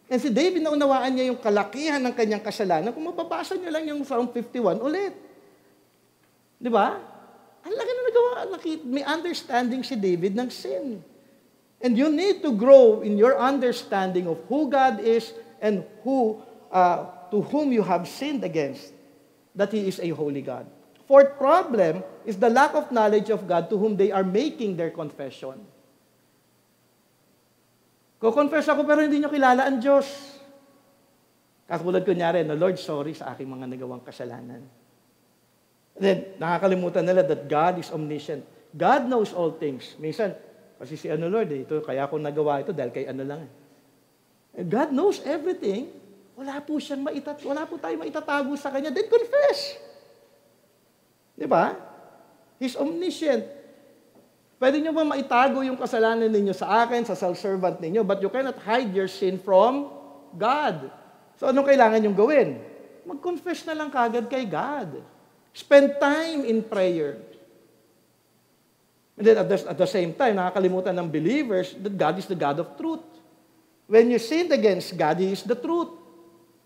And si David, naunawaan niya yung kalakihan ng kanyang kasalanan. Kung mababasa niyo lang yung Psalm 51 ulit. Di ba? Ang laki na nagawa. May understanding si David ng sin. And you need to grow in your understanding of who God is and to whom you have sinned against, that He is a holy God. Fourth problem is the lack of knowledge of God to whom they are making their confession. Ko-confess ako pero hindi nyo kilala ang Diyos. Katulad kunyari, no, Lord, sorry sa aking mga nagawang kasalanan. Then, nakakalimutan nila that God is omniscient. God knows all things. Minsan, Kasi si ano Lord, ito, kaya ako nagawa ito dahil kay ano lang. God knows everything. Wala po tayong maitatago sa Kanya. Then confess. Di ba? He's omniscient. Pwede nyo ba maitago yung kasalanan ninyo sa akin, sa self-servant ninyo, but you cannot hide your sin from God. So anong kailangan nyong gawin? Mag-confess na lang kagad kay God. Spend time in prayer. And then at the same time, nakakalimutan ng believers that God is the God of truth. When you sinned against God, He is the truth.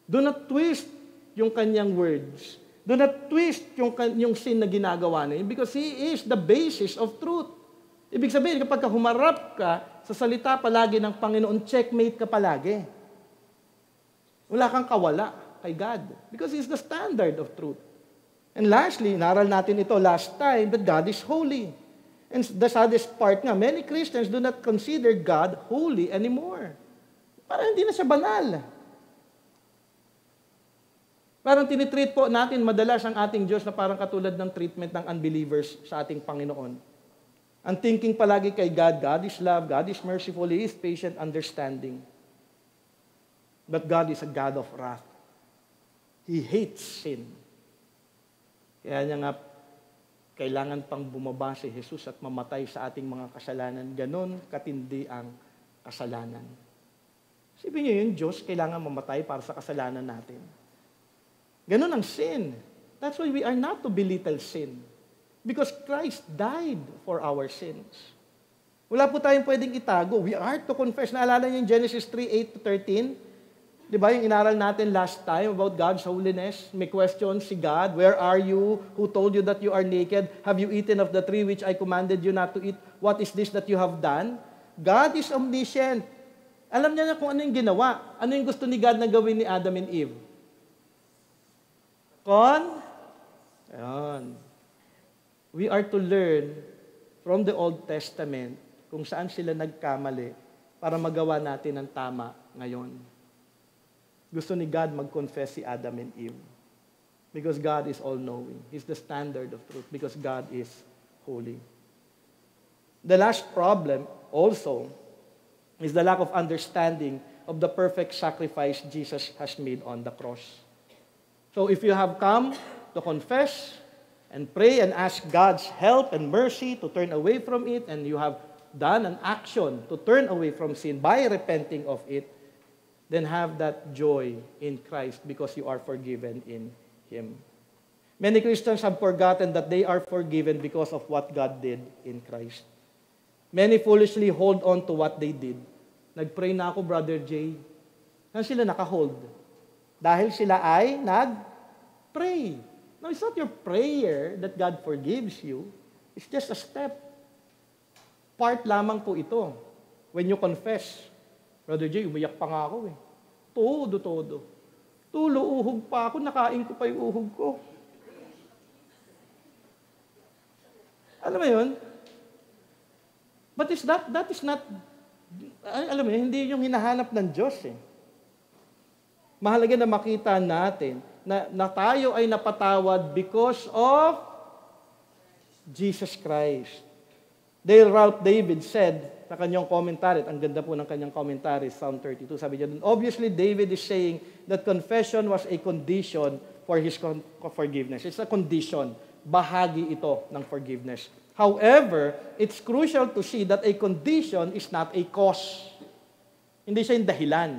Do not twist yung Kanyang words. Do not twist yung sin na ginagawa niya because He is the basis of truth. Ibig sabihin, kapag humarap ka sa salita palagi ng Panginoon, checkmate ka palagi. Wala kang kawala kay God because He is the standard of truth. And lastly, naral natin ito last time, that God is holy. And the saddest part nga, many Christians do not consider God holy anymore. Parang hindi na siya banal. Parang tinitreat po natin madalas ang ating Diyos na parang katulad ng treatment ng unbelievers sa ating Panginoon. Ang thinking palagi kay God, God is love, God is merciful, He is patient, understanding. But God is a God of wrath. He hates sin. Kaya niya nga, kailangan pang bumaba si Jesus at mamatay sa ating mga kasalanan. Ganon katindi ang kasalanan. Sabihin niyo yung Diyos, kailangan mamatay para sa kasalanan natin. Ganon ang sin. That's why we are not to belittle sin. Because Christ died for our sins. Wala po tayong pwedeng itago. We are to confess. Naalala niyo yung Genesis 3:8-13? Di ba yung inaral natin last time about God's holiness? May question si God, where are you? Who told you that you are naked? Have you eaten of the tree which I commanded you not to eat? What is this that you have done? God is omniscient. Alam niya kung ano yung ginawa. Ano yung gusto ni God na gawin ni Adam and Eve? Ayan. We are to learn from the Old Testament kung saan sila nagkamali para magawa natin ang tama ngayon. Gusto ni God mag-confess si Adam and Eve. Because God is all-knowing. He's the standard of truth. Because God is holy. The last problem also is the lack of understanding of the perfect sacrifice Jesus has made on the cross. So if you have come to confess and pray and ask God's help and mercy to turn away from it, and you have done an action to turn away from sin by repenting of it, then have that joy in Christ because you are forgiven in Him. Many Christians have forgotten that they are forgiven because of what God did in Christ. Many foolishly hold on to what they did. Nag-pray na ako, Brother Jay. Saan sila naka-hold? Dahil sila ay nag-pray. No, it's not your prayer that God forgives you. It's just a step. Part lamang po ito. When you confess, Brother Jay, umiyak pa nga ako eh. Todo. Tulo, uhog pa ako, nakain ko pa yung uhog ko. Alam mo yun? But that is not, alam mo yun, hindi yung hinahanap ng Diyos eh. Mahalaga na makita natin na tayo ay napatawad because of Jesus Christ. Dale Ralph David said, sa kanyang commentary, ang ganda po ng kanyang commentary, Psalm 32, sabi niya, obviously David is saying that confession was a condition for his forgiveness. It's a condition. Bahagi ito ng forgiveness. However, it's crucial to see that a condition is not a cause. Hindi siya yung dahilan.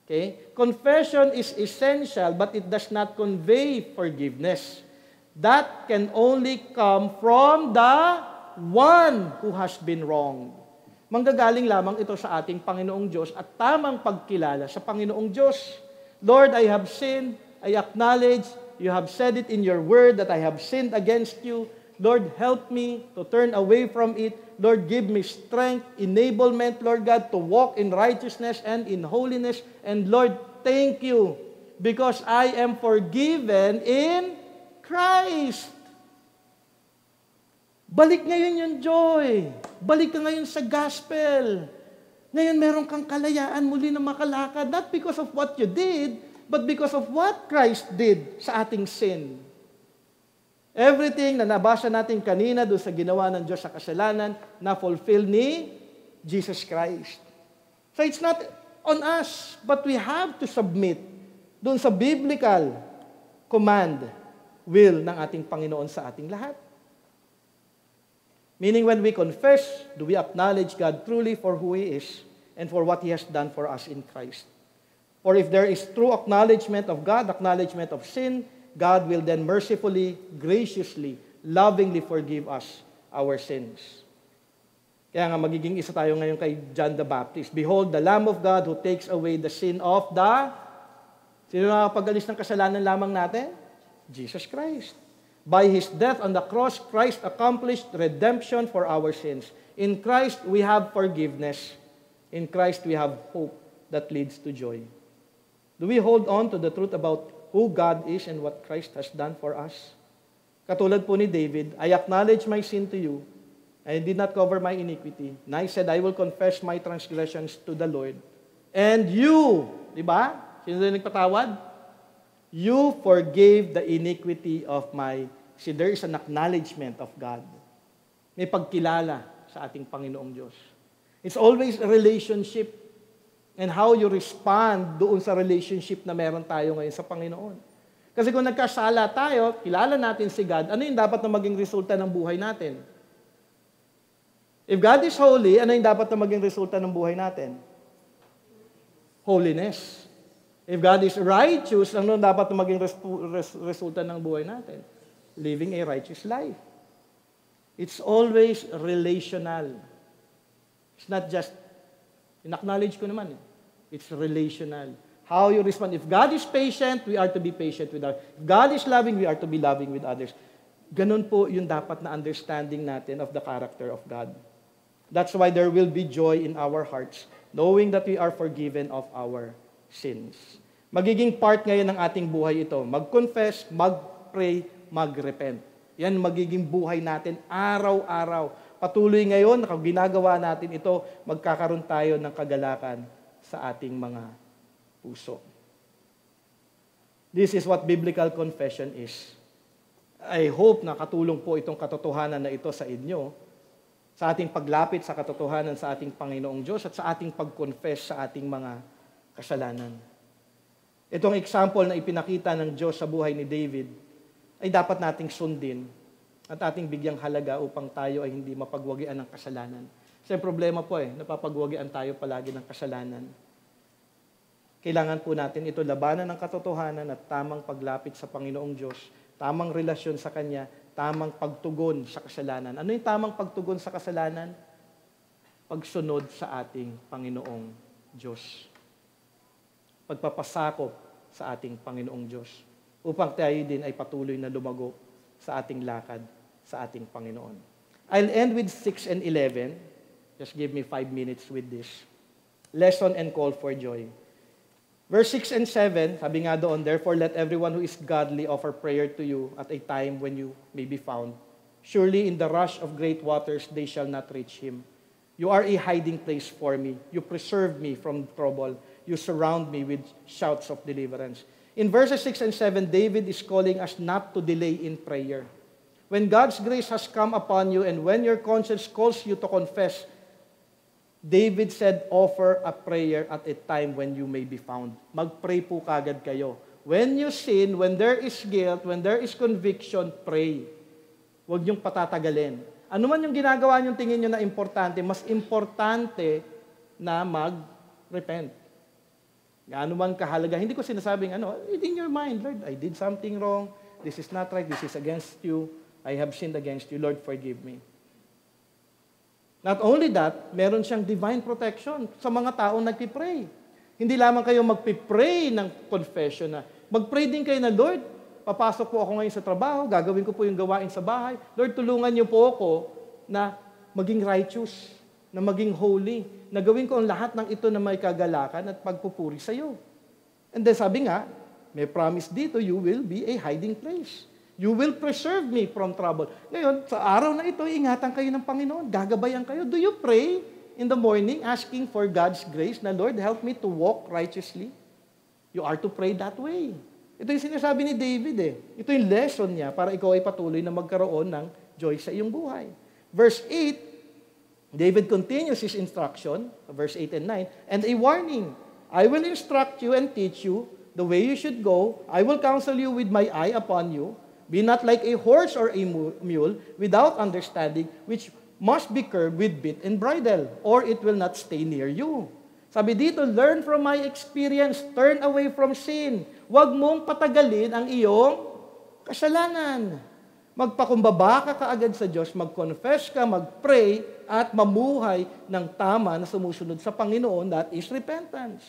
Okay? Confession is essential, but it does not convey forgiveness. That can only come from the one who has been wronged. Manggagaling lamang ito sa ating Panginoong Diyos at tamang pagkilala sa Panginoong Diyos. Lord, I have sinned. I acknowledge. You have said it in your word that I have sinned against you. Lord, help me to turn away from it. Lord, give me strength, enablement, Lord God, to walk in righteousness and in holiness. And Lord, thank you because I am forgiven in Christ. Balik ngayon yung joy. Balik ka ngayon sa gospel. Ngayon meron kang kalayaan muli na makalakad, not because of what you did, but because of what Christ did sa ating sin. Everything na nabasa natin kanina doon sa ginawa ng Diyos sa kasalanan, na-fulfill ni Jesus Christ. So it's not on us, but we have to submit doon sa biblical command, will ng ating Panginoon sa ating lahat. Meaning when we confess, do we acknowledge God truly for who He is and for what He has done for us in Christ. For if there is true acknowledgement of God, acknowledgement of sin, God will then mercifully, graciously, lovingly forgive us our sins. Kaya nga magiging isa tayo ngayon kay John the Baptist. Behold, the Lamb of God who takes away the sin of the... Sino nakapag-alis ng kasalanan lamang natin? Jesus Christ. By His death on the cross, Christ accomplished redemption for our sins. In Christ, we have forgiveness. In Christ, we have hope that leads to joy. Do we hold on to the truth about who God is and what Christ has done for us? Katulad po ni David, I acknowledge my sin to you. I did not cover my iniquity. And I said, I will confess my transgressions to the Lord. And you, di ba? Sino na nagpatawad? You forgave the iniquity of my sin. There is an acknowledgement of God. May pagkilala sa ating Panginoong Diyos. It's always a relationship and how you respond doon sa relationship na meron tayo ngayon sa Panginoon. Kasi kung nagkasala tayo, kilala natin si God, ano yung dapat na maging resulta ng buhay natin? If God is holy, ano yung dapat na maging resulta ng buhay natin? Holiness. If God is righteous, ano dapat na maging resulta ng buhay natin? Living a righteous life. It's always relational. It's not just, in-acknowledge ko naman, it's relational. How you respond. If God is patient, we are to be patient with others. If God is loving, we are to be loving with others. Ganun po yung dapat na understanding natin of the character of God. That's why there will be joy in our hearts, knowing that we are forgiven of our sins. Magiging part ngayon ng ating buhay ito. Mag-confess, mag-pray, mag-repent. Yan magiging buhay natin araw-araw. Patuloy ngayon, ginagawa natin ito, magkakaroon tayo ng kagalakan sa ating mga puso. This is what biblical confession is. I hope na katulong po itong katotohanan na ito sa inyo, sa ating paglapit sa katotohanan sa ating Panginoong Diyos at sa ating pag-confess sa ating mga kasalanan. Itong example na ipinakita ng Diyos sa buhay ni David ay dapat nating sundin at ating bigyang halaga upang tayo ay hindi mapagwagian ng kasalanan. Kasi problema po napapagwagian tayo palagi ng kasalanan. Kailangan po natin ito labanan ng katotohanan at tamang paglapit sa Panginoong Diyos, tamang relasyon sa Kanya, tamang pagtugon sa kasalanan. Ano yung tamang pagtugon sa kasalanan? Pagsunod sa ating Panginoong Diyos. Pagpapasakop sa ating Panginoong Diyos upang tayo din ay patuloy na lumago sa ating lakad sa ating Panginoon. I'll end with 6 and 11. Just give me 5 minutes with this. Lesson and call for joy. Verse 6 and 7, sabi nga doon, therefore let everyone who is godly offer prayer to you at a time when you may be found. Surely in the rush of great waters they shall not reach him. You are a hiding place for me. You preserve me from trouble. You surround me with shouts of deliverance. In verses 6 and 7, David is calling us not to delay in prayer. When God's grace has come upon you and when your conscience calls you to confess, David said, offer a prayer at a time when you may be found. Mag-pray po kagad kayo. When you sin, when there is guilt, when there is conviction, pray. Huwag niyong patatagalin. Ano man yung ginagawa niyong tingin niyo na importante, mas importante na mag-repent. Ano man kahalaga. Hindi ko sinasabing, in your mind, Lord, I did something wrong. This is not right. This is against you. I have sinned against you. Lord, forgive me. Not only that, meron siyang divine protection sa mga taong nagpipray. Hindi lamang kayo magpipray ng confession na. Mag-pray din kayo na, Lord, papasok po ako ngayon sa trabaho, gagawin ko po yung gawain sa bahay. Lord, tulungan niyo po ako na maging righteous, na maging holy, na gawin ko ang lahat ng ito na may kagalakan at pagpupuri sa iyo. And then sabi nga, may promise dito, you will be a hiding place. You will preserve me from trouble. Ngayon, sa araw na ito, ingatan kayo ng Panginoon, gagabayan kayo. Do you pray in the morning asking for God's grace na, Lord, help me to walk righteously? You are to pray that way. Ito yung sinasabi ni David eh. Ito yung lesson niya para ikaw ay patuloy na magkaroon ng joy sa iyong buhay. Verse 8, David continues his instruction, verse 8 and 9, and a warning, I will instruct you and teach you the way you should go. I will counsel you with my eye upon you. Be not like a horse or a mule without understanding, which must be curbed with bit and bridle, or it will not stay near you. Sabi dito, learn from my experience, turn away from sin. Huwag mong patagalin ang iyong kasalanan. Magpakumbaba ka kaagad sa Diyos, mag-confess ka, mag-pray, at mamuhay ng tama na sumusunod sa Panginoon, that is repentance.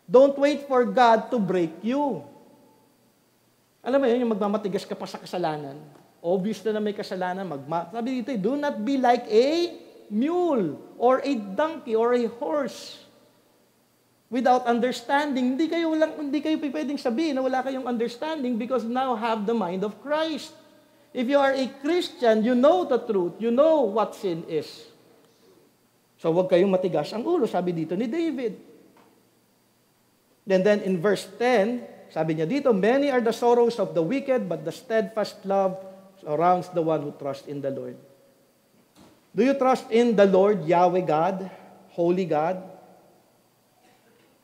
Don't wait for God to break you. Alam mo yun, yung magmamatigas ka pa sa kasalanan. Obvious na may kasalanan. Sabi dito, do not be like a mule, or a donkey, or a horse. Without understanding, hindi kayo pwedeng sabihin na wala kayong understanding because now have the mind of Christ. If you are a Christian, you know the truth. You know what sin is. So huwag kayong matigas ang ulo, sabi dito ni David. Then in verse 10, sabi niya dito, many are the sorrows of the wicked, but the steadfast love surrounds the one who trusts in the Lord. Do you trust in the Lord, Yahweh God, Holy God?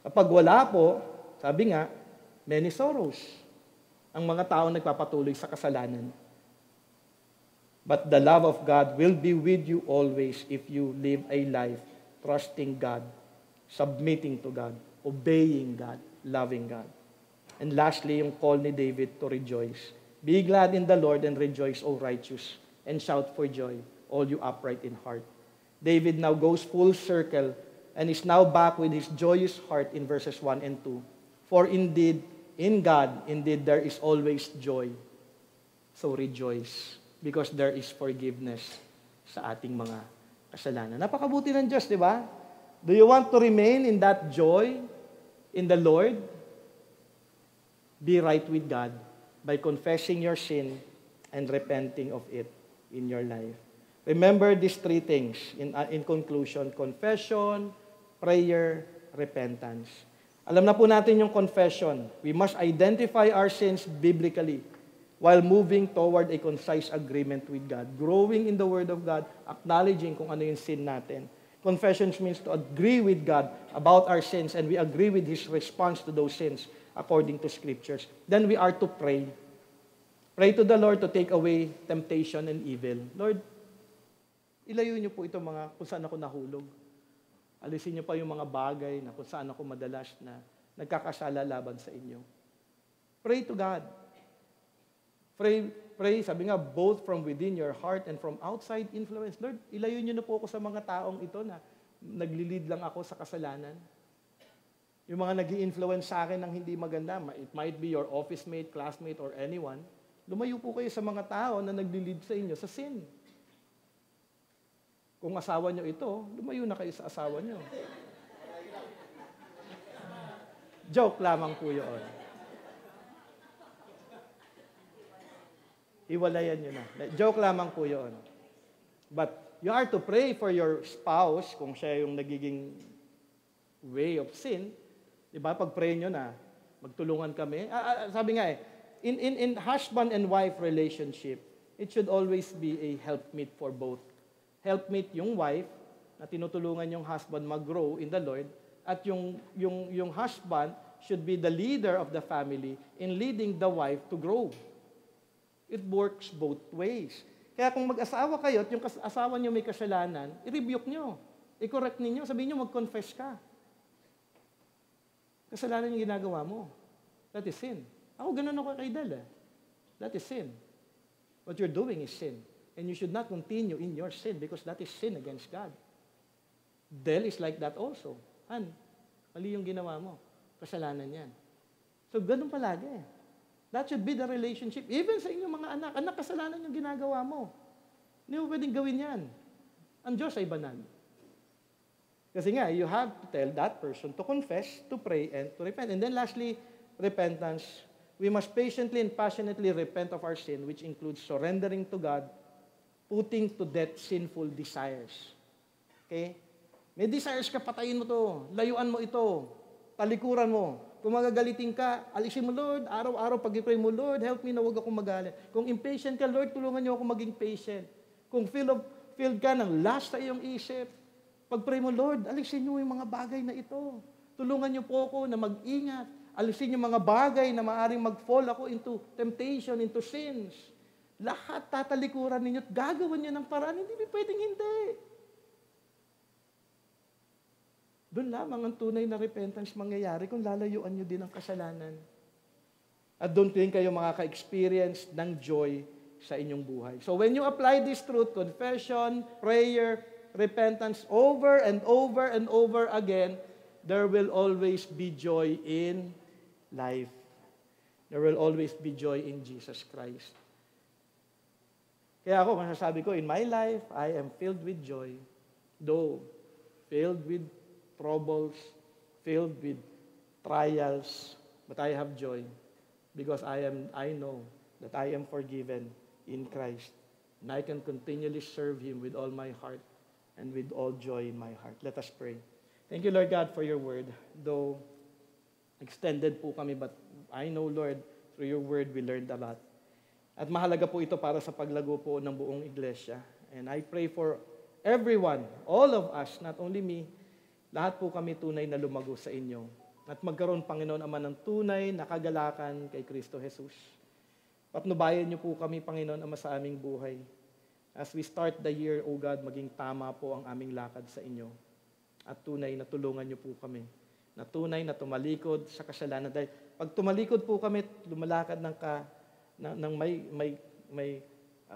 Kapag wala po, sabi nga, many sorrows ang mga tao nagpapatuloy sa kasalanan. But the love of God will be with you always if you live a life trusting God, submitting to God, obeying God, loving God. And lastly, yung call ni David to rejoice. Be glad in the Lord and rejoice, O righteous, and shout for joy, all you upright in heart. David now goes full circle and is now back with his joyous heart in verses 1 and 2. For indeed, in God, indeed, there is always joy. So rejoice, because there is forgiveness sa ating mga kasalanan. Napakabuti ng Diyos, di ba? Do you want to remain in that joy in the Lord? Be right with God by confessing your sin and repenting of it in your life. Remember these three things in conclusion: confession, prayer, repentance. Alam na po natin yung confession. We must identify our sins biblically while moving toward a concise agreement with God. Growing in the Word of God, acknowledging kung ano yung sin natin. Confession means to agree with God about our sins and we agree with His response to those sins according to Scriptures. Then we are to pray. Pray to the Lord to take away temptation and evil. Lord, ilayo niyo po ito kung saan ako nahulog. Alisin niyo pa yung mga bagay na kung saan ako madalas na nagkakasala laban sa inyo. Pray to God. Pray, sabi nga, both from within your heart and from outside influence. Lord, ilayo niyo na po ako sa mga taong ito na naglilid lang ako sa kasalanan. Yung mga nag-i-influence sa akin ng hindi maganda, it might be your office mate, classmate, or anyone, lumayo po kayo sa mga tao na naglilid sa inyo sa sin. Kung asawa nyo ito, lumayo na kayo sa asawa nyo. Joke lamang po yun. Iwalayan nyo na. Joke lamang po yun. But you are to pray for your spouse kung siya yung nagiging way of sin. Diba? Pag-pray nyo na, magtulungan kami. Sabi nga in husband and wife relationship, it should always be a helpmeet for both. Helpmeet yung wife na tinutulungan yung husband mag-grow in the Lord at yung husband should be the leader of the family in leading the wife to grow. It works both ways. Kaya kung mag-asawa kayo at yung asawa nyo may kasalanan, i-rebuke nyo. I-correct ninyo. Sabihin nyo, mag-confess ka. Kasalanan yung ginagawa mo. That is sin. Ako, ganun ako kay Del. That is sin. What you're doing is sin. And you should not continue in your sin because that is sin against God. Del is like that also. Mali yung ginawa mo. Kasalanan yan. So, ganun palagi. That should be the relationship. Even sa inyong mga anak. Anak, kasalanan yung ginagawa mo. Hindi mo pwedeng gawin yan. Ang Diyos ay banal. Kasi nga, you have to tell that person to confess, to pray, and to repent. And then lastly, repentance. We must patiently and passionately repent of our sin, which includes surrendering to God, putting to death sinful desires. Okay? May desires ka, patayin mo to. Layuan mo ito. Talikuran mo. Kung magagalitin ka, alisin mo, Lord. Araw-araw pag-pray mo, Lord, help me na huwag akong magalit. Kung impatient ka, Lord, tulungan niyo ako maging patient. Kung filled ka ng lust sa iyong isip, pag-pray mo, Lord, alisin niyo yung mga bagay na ito. Tulungan niyo po ako na mag-ingat. Alisin yung mga bagay na maaaring mag-fall ako into temptation, into sins. Lahat tatalikuran ninyo at gagawin niyo ng paraan. Hindi pwedeng hindi. Doon lamang ang tunay na repentance mangyayari kung lalayuan niyo din ang kasalanan. At doon din kayo makaka-experience ng joy sa inyong buhay. So when you apply this truth, confession, prayer, repentance, over and over and over again, there will always be joy in life. There will always be joy in Jesus Christ. Kaya ako, masasabi ko, in my life, I am filled with joy. Though, filled with troubles, filled with trials, but I have joy because I know that I am forgiven in Christ, and I can continually serve Him with all my heart and with all joy in my heart. Let us pray. Thank you, Lord God, for your word. Though extended po kami, but I know, Lord, through your word, we learned a lot. At mahalaga po ito para sa paglago po ng buong iglesia. And I pray for everyone, all of us, not only me, lahat po kami tunay na lumago sa inyo. At magkaroon, Panginoon, Ama, ng tunay na kagalakan kay Kristo Jesus. Patnubayan niyo po kami, Panginoon, Ama, sa aming buhay. As we start the year, O God, maging tama po ang aming lakad sa inyo. At tunay na tulungan niyo po kami. Na tunay na tumalikod sa kasalanan. Dahil pag tumalikod po kami, lumalakad ng may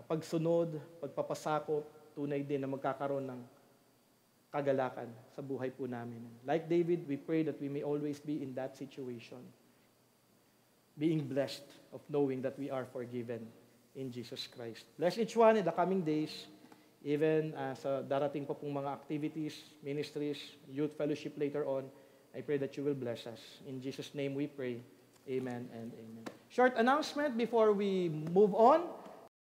pagsunod, pagpapasakop, tunay din na magkakaroon ng kagalakan sa buhay po namin. Like David, we pray that we may always be in that situation. Being blessed of knowing that we are forgiven in Jesus Christ. Bless each one in the coming days, even sa darating pa pong mga activities, ministries, youth fellowship later on. I pray that you will bless us. In Jesus' name we pray. Amen and amen. Short announcement before we move on.